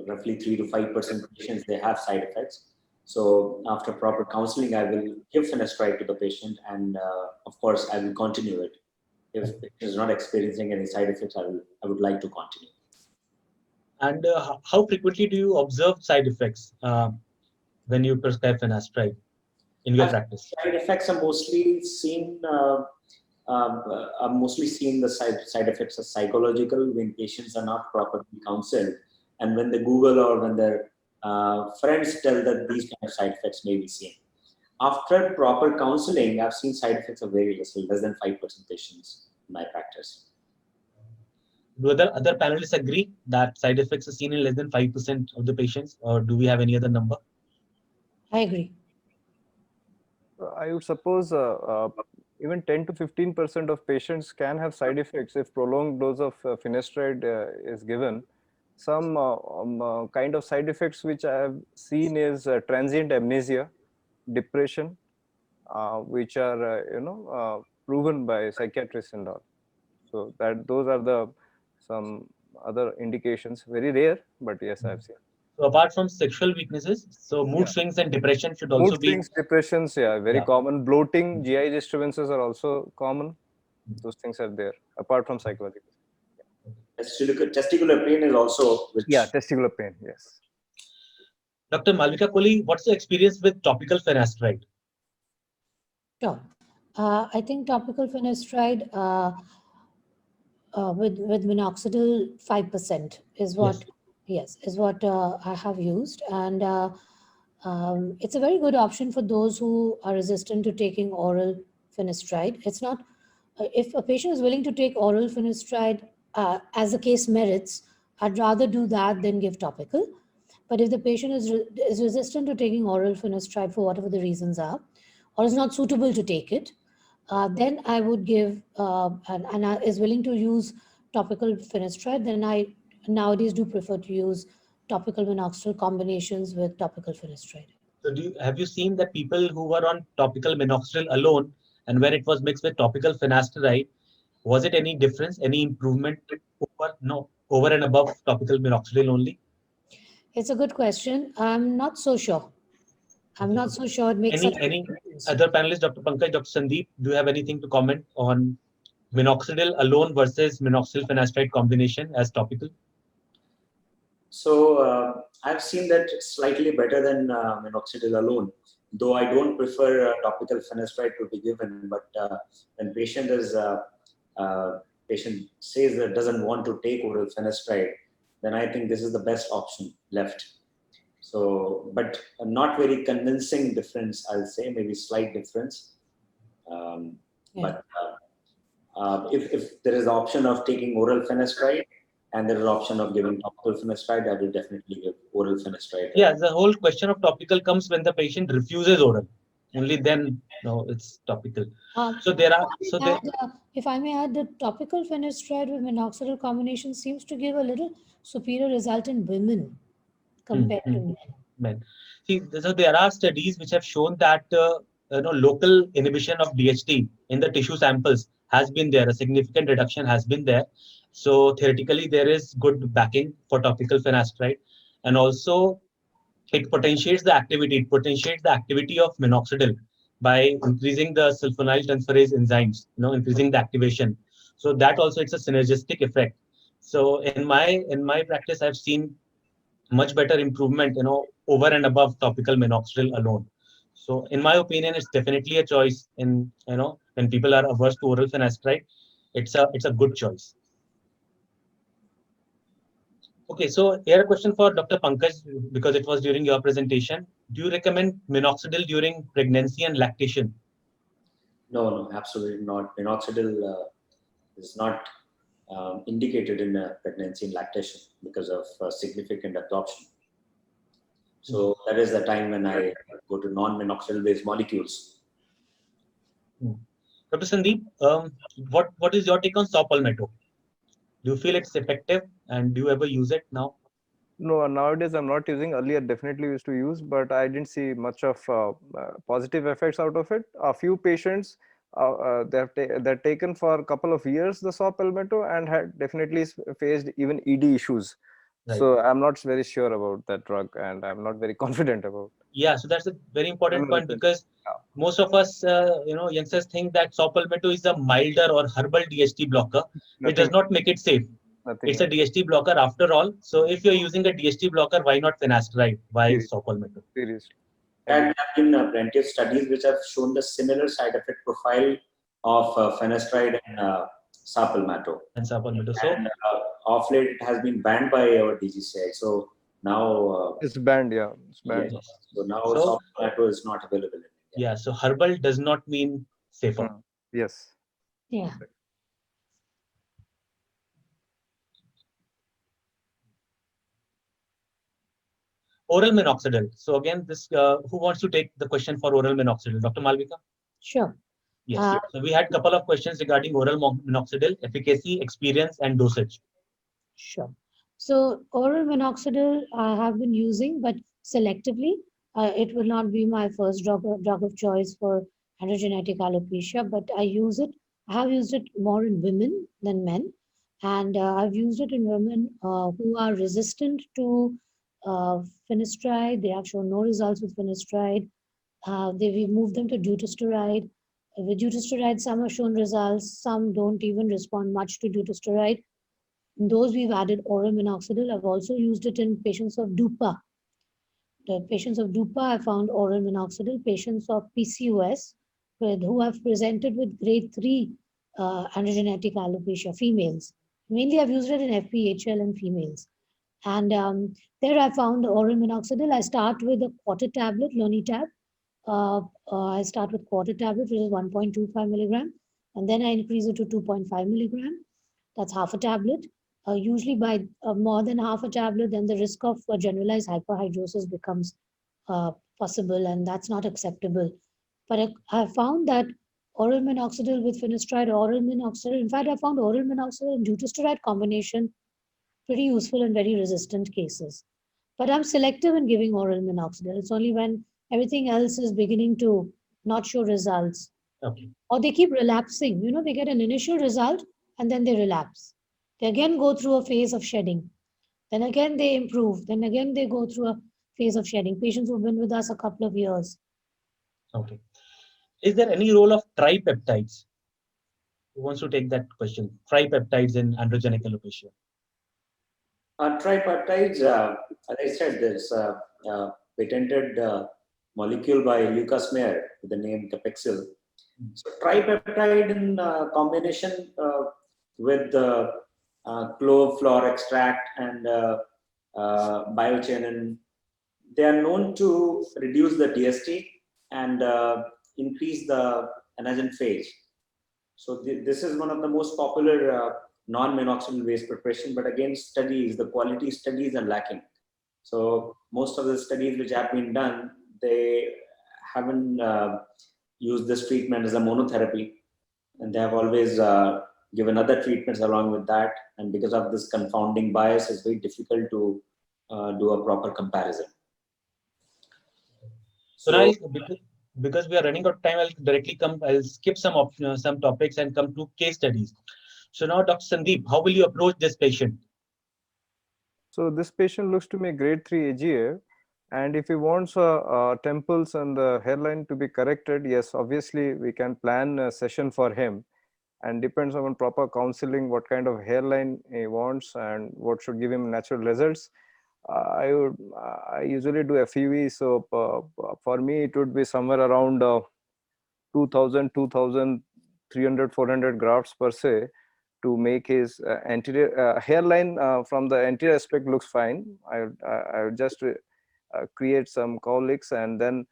roughly 3 to 5% patients, they have side effects. So after proper counseling, I will give finasteride to the patient, and of course, I will continue it. If it is not experiencing any side effects, I would like to continue. And how frequently do you observe side effects when you prescribe finasteride in your practice? Side effects are mostly seen. I'm mostly seeing the side effects as psychological when patients are not properly counseled, and when they Google or when their friends tell that these kind of side effects may be seen. After proper counseling, I've seen side effects of very less than 5% patients in my practice. Do other panelists agree that side effects are seen in less than 5% of the patients, or do we have any other number? I agree. I would suppose even 10 to 15% of patients can have side effects if prolonged dose of finasteride is given. Some kind of side effects which I have seen is transient amnesia, depression, which are proven by psychiatrists and all. So those are some other indications. Very rare, but yes, I've seen. So apart from sexual weaknesses, so mood swings and depression should also Mood be. swings, depressions, very common. Bloating, GI disturbances are also common. Those things are there, apart from psychological. Testicular pain is also. Testicular pain, yes. Dr. Malvika Kohli, what's your experience with topical finasteride? Sure. I think topical finasteride with minoxidil 5% is what, is what I have used, and it's a very good option for those who are resistant to taking oral finasteride. It's not if a patient is willing to take oral finasteride as the case merits, I'd rather do that than give topical. But if the patient is resistant to taking oral finasteride for whatever the reasons are, or is not suitable to take it, then I would give and is willing to use topical finasteride. Then I nowadays do prefer to use topical minoxidil combinations with topical finasteride. So have you seen that people who were on topical minoxidil alone, and when it was mixed with topical finasteride, was it any difference, any improvement over and above topical minoxidil only? It's a good question. I'm not so sure. I'm not so sure it makes any other panelists, Dr. Pankaj, Dr. Sandeep, do you have anything to comment on minoxidil alone versus minoxidil finasteride combination as topical? So I've seen that it's slightly better than minoxidil alone, though I don't prefer topical finasteride to be given. But when patient says that doesn't want to take oral finasteride, then I think this is the best option left. So, but not very convincing difference, I'll say, maybe slight difference. But if there is the option of taking oral finasteride and there is the option of giving topical finasteride, I will definitely give oral finasteride. Yeah, the whole question of topical comes when the patient refuses oral. Only then, it's topical. So there are. If I may add, the topical finasteride with minoxidil combination seems to give a little superior result in women compared to men. See, so there are studies which have shown that local inhibition of DHT in the tissue samples has been there. A significant reduction has been there. So theoretically, there is good backing for topical finasteride, and also it potentiates the activity. It potentiates the activity of minoxidil by increasing the sulfonyl transferase enzymes. Increasing the activation. So that also it's a synergistic effect. So in my practice, I've seen much better improvement, over and above topical minoxidil alone. So in my opinion, it's definitely a choice when people are averse to oral finasteride, it's a good choice. Okay, so here a question for Dr. Pankaj, because it was during your presentation. Do you recommend minoxidil during pregnancy and lactation? No, absolutely not. Minoxidil is not indicated in pregnancy and lactation because of significant absorption. So that is the time when I go to non-minoxidil based molecules. Dr. Sandeep, what is your take on saw palmetto? Do you feel it's effective, and do you ever use it now? No, nowadays I'm not using. Earlier definitely used to use, but I didn't see much of positive effects out of it. A few patients they're taken for a couple of years the saw palmetto and had definitely faced even ED issues. Right. So I'm not very sure about that drug, and I'm not very confident about. Yeah, so that's a very important point, because most of us, youngsters think that saw palmetto is a milder or herbal DHT blocker. It does Nothing, not make it safe. nothing. It's a DHT blocker after all. So if you're using a DHT blocker, why not finasteride? Why saw palmetto? Seriously. And there have been plenty of studies which have shown the similar side effect profile of finasteride and saw palmetto. And saw palmetto. So And of late, it has been banned by our DGCI. So now, It's banned, yeah. It's banned. yes. So now So- saw palmetto is not available in India. yeah, so herbal does not mean safer. Yes. Yeah. Oral minoxidil. So again, this who wants to take the question for oral minoxidil? Dr. Malvika? Sure. Yes. So we had a couple of questions regarding oral minoxidil, efficacy, experience, and dosage. Sure. So oral minoxidil I have been using, but selectively. It will not be my first drug of choice for androgenetic alopecia, but I use it. I have used it more in women than men, and I've used it in women who are resistant to finasteride. They have shown no results with finasteride. We moved them to dutasteride. With dutasteride, some have shown results, some don't even respond much to dutasteride. In those we've added oral minoxidil. I've also used it in patients of DUPA. The patients of DUPA, I found oral minoxidil. Patients of PCOS who have presented with grade 3 androgenetic alopecia, females. Mainly I've used it in FPHL and females. And there I found oral minoxidil. I start with a quarter tablet, Lonitab. I start with quarter tablet, which is 1.25 milligram. And then I increase it to 2.5 milligram. That's half a tablet. Usually by more than half a tablet, then the risk of generalized hyperhidrosis becomes possible, and that's not acceptable. But I found that oral minoxidil with finasteride, oral minoxidil, in fact, I found oral minoxidil and dutasteride combination pretty useful in very resistant cases. But I'm selective in giving oral minoxidil. It's only when everything else is beginning to not show results. Okay. Or they keep relapsing. They get an initial result and then they relapse. They again go through a phase of shedding. Then again they improve. Then again they go through a phase of shedding. Patients who've been with us a couple of years. Okay. Is there any role of tripeptides? Who wants to take that question? Tripeptides in androgenic alopecia. Tripeptides, as I said, there's a patented molecule by Lucas Meyer with the name Capexil. So tripeptide in combination with clove flower extract and biochanin, they are known to reduce the DST and increase the anagen phase. So this is one of the most popular non-minoxidil based preparation, but again, the quality studies are lacking. So most of the studies which have been done, they haven't used this treatment as a monotherapy, and they have always given other treatments along with that. And because of this confounding bias, it's very difficult to do a proper comparison. So now, because we are running out of time, I'll skip some topics and come to case studies. So now, Dr. Sandeep, how will you approach this patient? So this patient looks to me grade 3 AGA, and if he wants temples and the hairline to be corrected, yes, obviously we can plan a session for him, and depends on proper counseling what kind of hairline he wants and what should give him natural results. I usually do FUE, so for me it would be somewhere around 2000, 2300, 400 grafts per se to make his anterior hairline from the anterior aspect looks fine. I would just create some cowlicks and then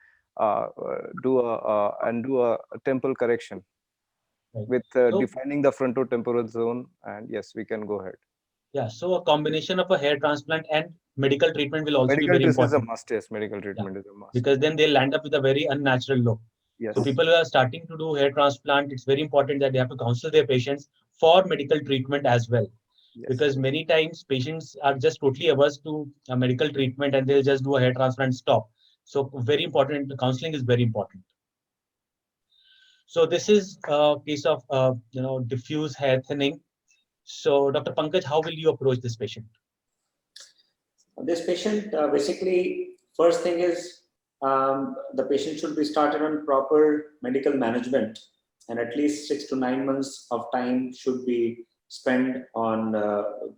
do a temple correction. Right. With defining the frontotemporal zone, and yes, we can go ahead. Yeah, so a combination of a hair transplant and medical treatment will also be very important. Medical treatment is a must. Yes, medical treatment is a must. Because then they'll land up with a very unnatural look. Yes. So people who are starting to do hair transplant, it's very important that they have to counsel their patients for medical treatment as well. Yes. Because many times patients are just totally averse to a medical treatment and they'll just do a hair transplant and stop. So very important, counseling is very important. So this is a case of diffuse hair thinning. So Dr. Pankaj, how will you approach this patient? This patient, basically, first thing is the patient should be started on proper medical management, and at least 6 to 9 months of time should be spent on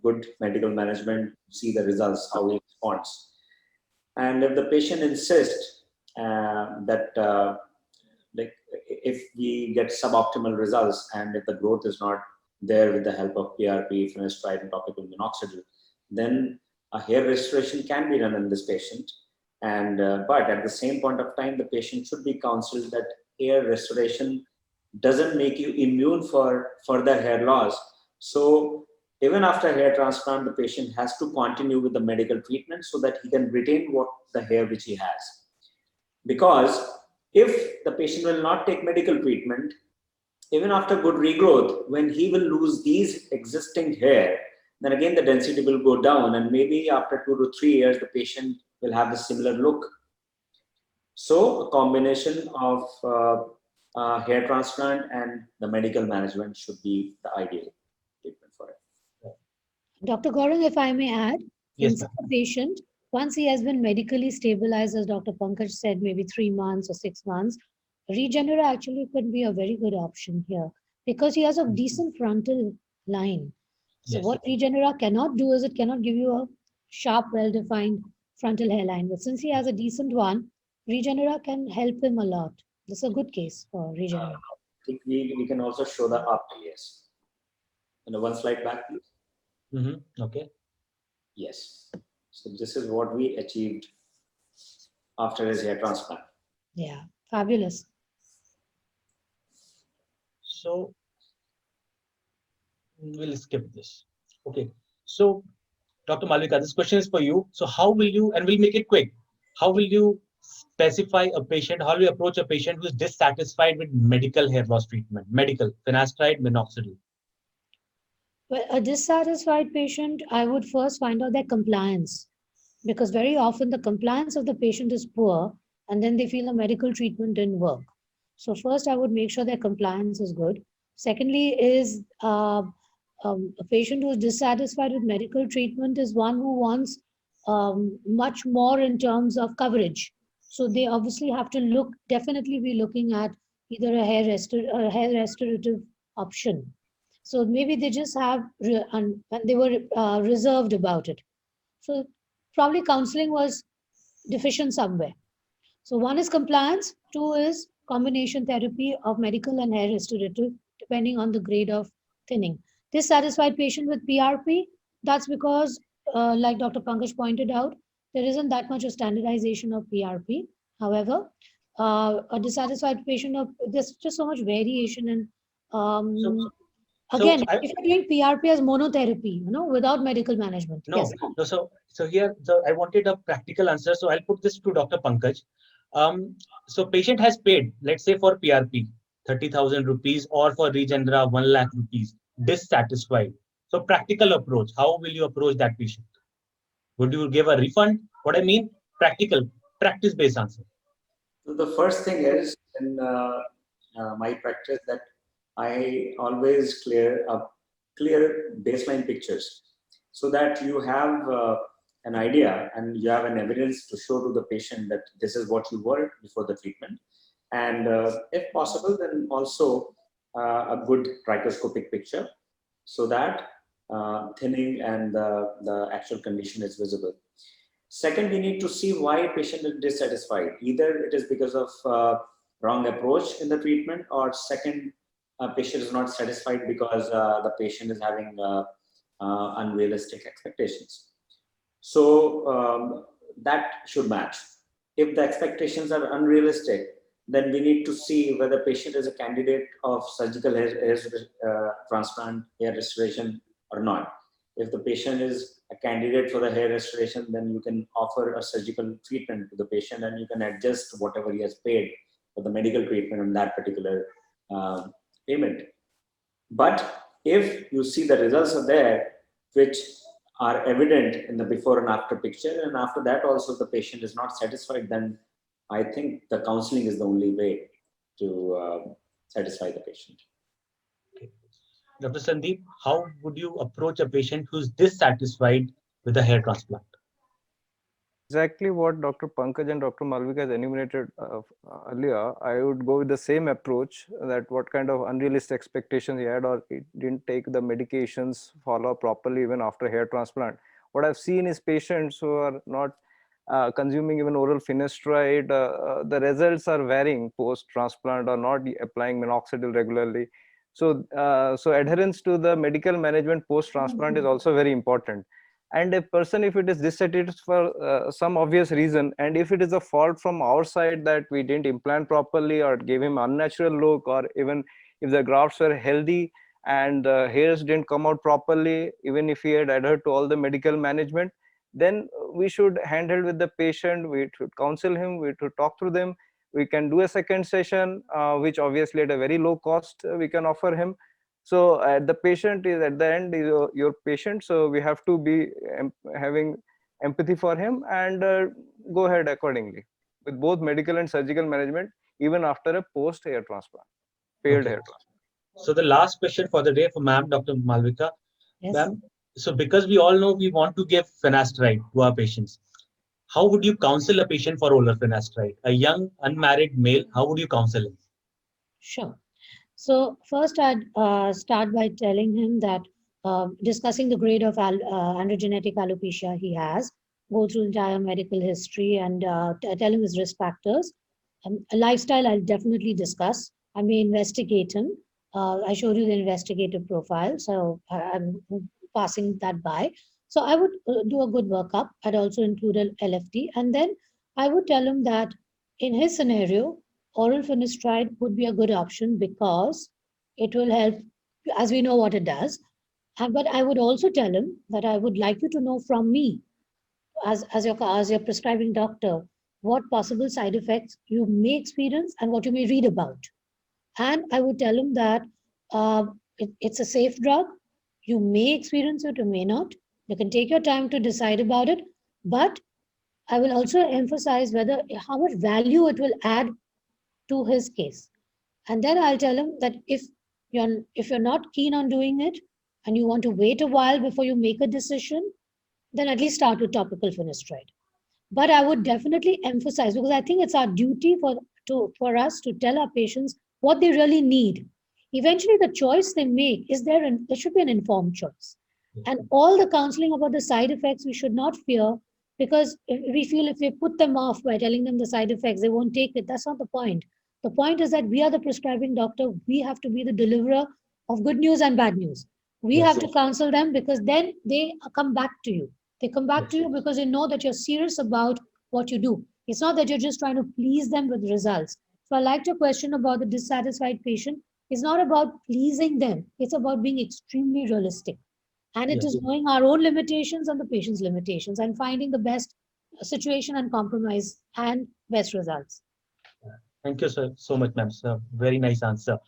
good medical management to see the results, how he responds. And if the patient insists that like if we get suboptimal results and if the growth is not there with the help of PRP, finasteride, and topical minoxidil, then a hair restoration can be done in this patient. And but at the same point of time, the patient should be counseled that hair restoration doesn't make you immune for further hair loss. So even after hair transplant, the patient has to continue with the medical treatment so that he can retain what the hair which he has. Because if the patient will not take medical treatment, even after good regrowth, when he will lose these existing hair, then again the density will go down, and maybe after 2 to 3 years, the patient will have the similar look. So a combination of hair transplant and the medical management should be the ideal treatment for it. Dr. Gaurang, if I may add, Yes, in such a patient, once he has been medically stabilized, as Dr. Pankaj said, maybe 3 months or 6 months, Regenera actually could be a very good option here because he has a decent frontal line. So yes. what Regenera cannot do is it cannot give you a sharp, well-defined frontal hairline. But since he has a decent one, Regenera can help him a lot. This is a good case for Regenera. I think we can also show the after, yes. And one slide back, please. Okay. Yes. So this is what we achieved after his hair transplant. Yeah, fabulous. So we'll skip this. Okay. So Dr. Malvika, this question is for you. So how will you, and we'll make it quick, how will you specify a patient, how will you approach a patient who is dissatisfied with medical hair loss treatment, medical, finasteride, minoxidil? Well, a dissatisfied patient, I would first find out their compliance because very often the compliance of the patient is poor and then they feel the medical treatment didn't work. So first I would make sure their compliance is good. Secondly is a patient who is dissatisfied with medical treatment is one who wants much more in terms of coverage. So they obviously have to definitely be looking at either a hair restorative option. So maybe they just have, and they were reserved about it. So probably counseling was deficient somewhere. So one is compliance, two is combination therapy of medical and hair restorative, depending on the grade of thinning. Dissatisfied patient with PRP, that's because, like Dr. Pankaj pointed out, there isn't that much of standardization of PRP. However, a dissatisfied patient, there's just so much variation and again, if you're doing PRP as monotherapy, without medical management. No, Yes. no. So here, I wanted a practical answer. So I'll put this to Dr. Pankaj. So patient has paid, let's say for PRP, 30,000 rupees, or for Regenera, 1 lakh rupees, dissatisfied. So practical approach, how will you approach that patient? Would you give a refund? What I mean, practical, practice-based answer. So the first thing is in my practice that I always clear baseline pictures so that you have an idea and you have an evidence to show to the patient that this is what you were before the treatment. And if possible, then also a good trichoscopic picture so that thinning and the actual condition is visible. Second, we need to see why patient is dissatisfied. Either it is because of wrong approach in the treatment, or second, patient is not satisfied because the patient is having unrealistic expectations. So that should match. If the expectations are unrealistic, then we need to see whether patient is a candidate of surgical hair transplant, hair restoration or not. If the patient is a candidate for the hair restoration, then you can offer a surgical treatment to the patient and you can adjust whatever he has paid for the medical treatment on that particular payment. But if you see the results are there, which are evident in the before and after picture, and after that also the patient is not satisfied, then I think the counseling is the only way to satisfy the patient. Okay. Dr. Sandeep, how would you approach a patient who's dissatisfied with a hair transplant? Exactly what Dr. Pankaj and Dr. Malvika has enumerated earlier. I would go with the same approach, that what kind of unrealistic expectations he had, or he didn't take the medications, follow properly even after hair transplant. What I've seen is patients who are not consuming even oral finasteride, the results are varying post transplant, or not applying minoxidil regularly. So adherence to the medical management post transplant is also very important. And a person, if it is dissatisfied for some obvious reason, and if it is a fault from our side that we didn't implant properly or gave him unnatural look, or even if the grafts were healthy and the hairs didn't come out properly, even if he had adhered to all the medical management, then we should handle with the patient, we should counsel him, we should talk to them. We can do a second session, which obviously at a very low cost we can offer him. So the patient is at the end is your patient, so we have to be having empathy for him, and go ahead accordingly with both medical and surgical management, even after a post hair transplant, failed Okay. hair transplant. So the last question for the day for ma'am, Dr. Malvika. Yes. Ma'am, so because we all know we want to give finasteride to our patients, how would you counsel a patient for oral finasteride? A young unmarried male, how would you counsel him? Sure. So first, I'd start by telling him that discussing the grade of androgenetic alopecia he has, go through entire medical history, and tell him his risk factors. A lifestyle I'll definitely discuss. I may investigate him. I showed you the investigative profile, so I'm passing that by. So I would do a good workup. I'd also include an LFT, and then I would tell him that in his scenario, oral finasteride would be a good option because it will help, as we know what it does. But I would also tell him that I would like you to know from me, as your prescribing doctor, what possible side effects you may experience and what you may read about. And I would tell him that it's a safe drug. You may experience it or may not. You can take your time to decide about it. But I will also emphasize whether how much value it will add to his case. And then I'll tell him that if you're not keen on doing it and you want to wait a while before you make a decision, then at least start with topical finasteride. But I would definitely emphasize, because I think it's our duty for us to tell our patients what they really need. Eventually, the choice they make is there should be an informed choice. And all the counseling about the side effects we should not fear, because we feel if we put them off by telling them the side effects, they won't take it. That's not the point. The point is that we are the prescribing doctor. We have to be the deliverer of good news and bad news. We Yes, have to counsel them, because then they come back to you. They come back to you because they know that you're serious about what you do. It's not that you're just trying to please them with results. So I liked your question about the dissatisfied patient. It's not about pleasing them. It's about being extremely realistic. And it yes. is knowing our own limitations and the patient's limitations and finding the best situation and compromise and best results. Thank you so much, ma'am. Sir, very nice answer.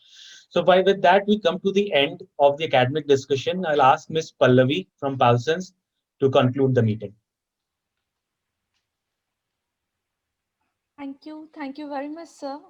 So with that, we come to the end of the academic discussion. I'll ask Ms. Pallavi from Paulsons to conclude the meeting. Thank you. Thank you very much, sir,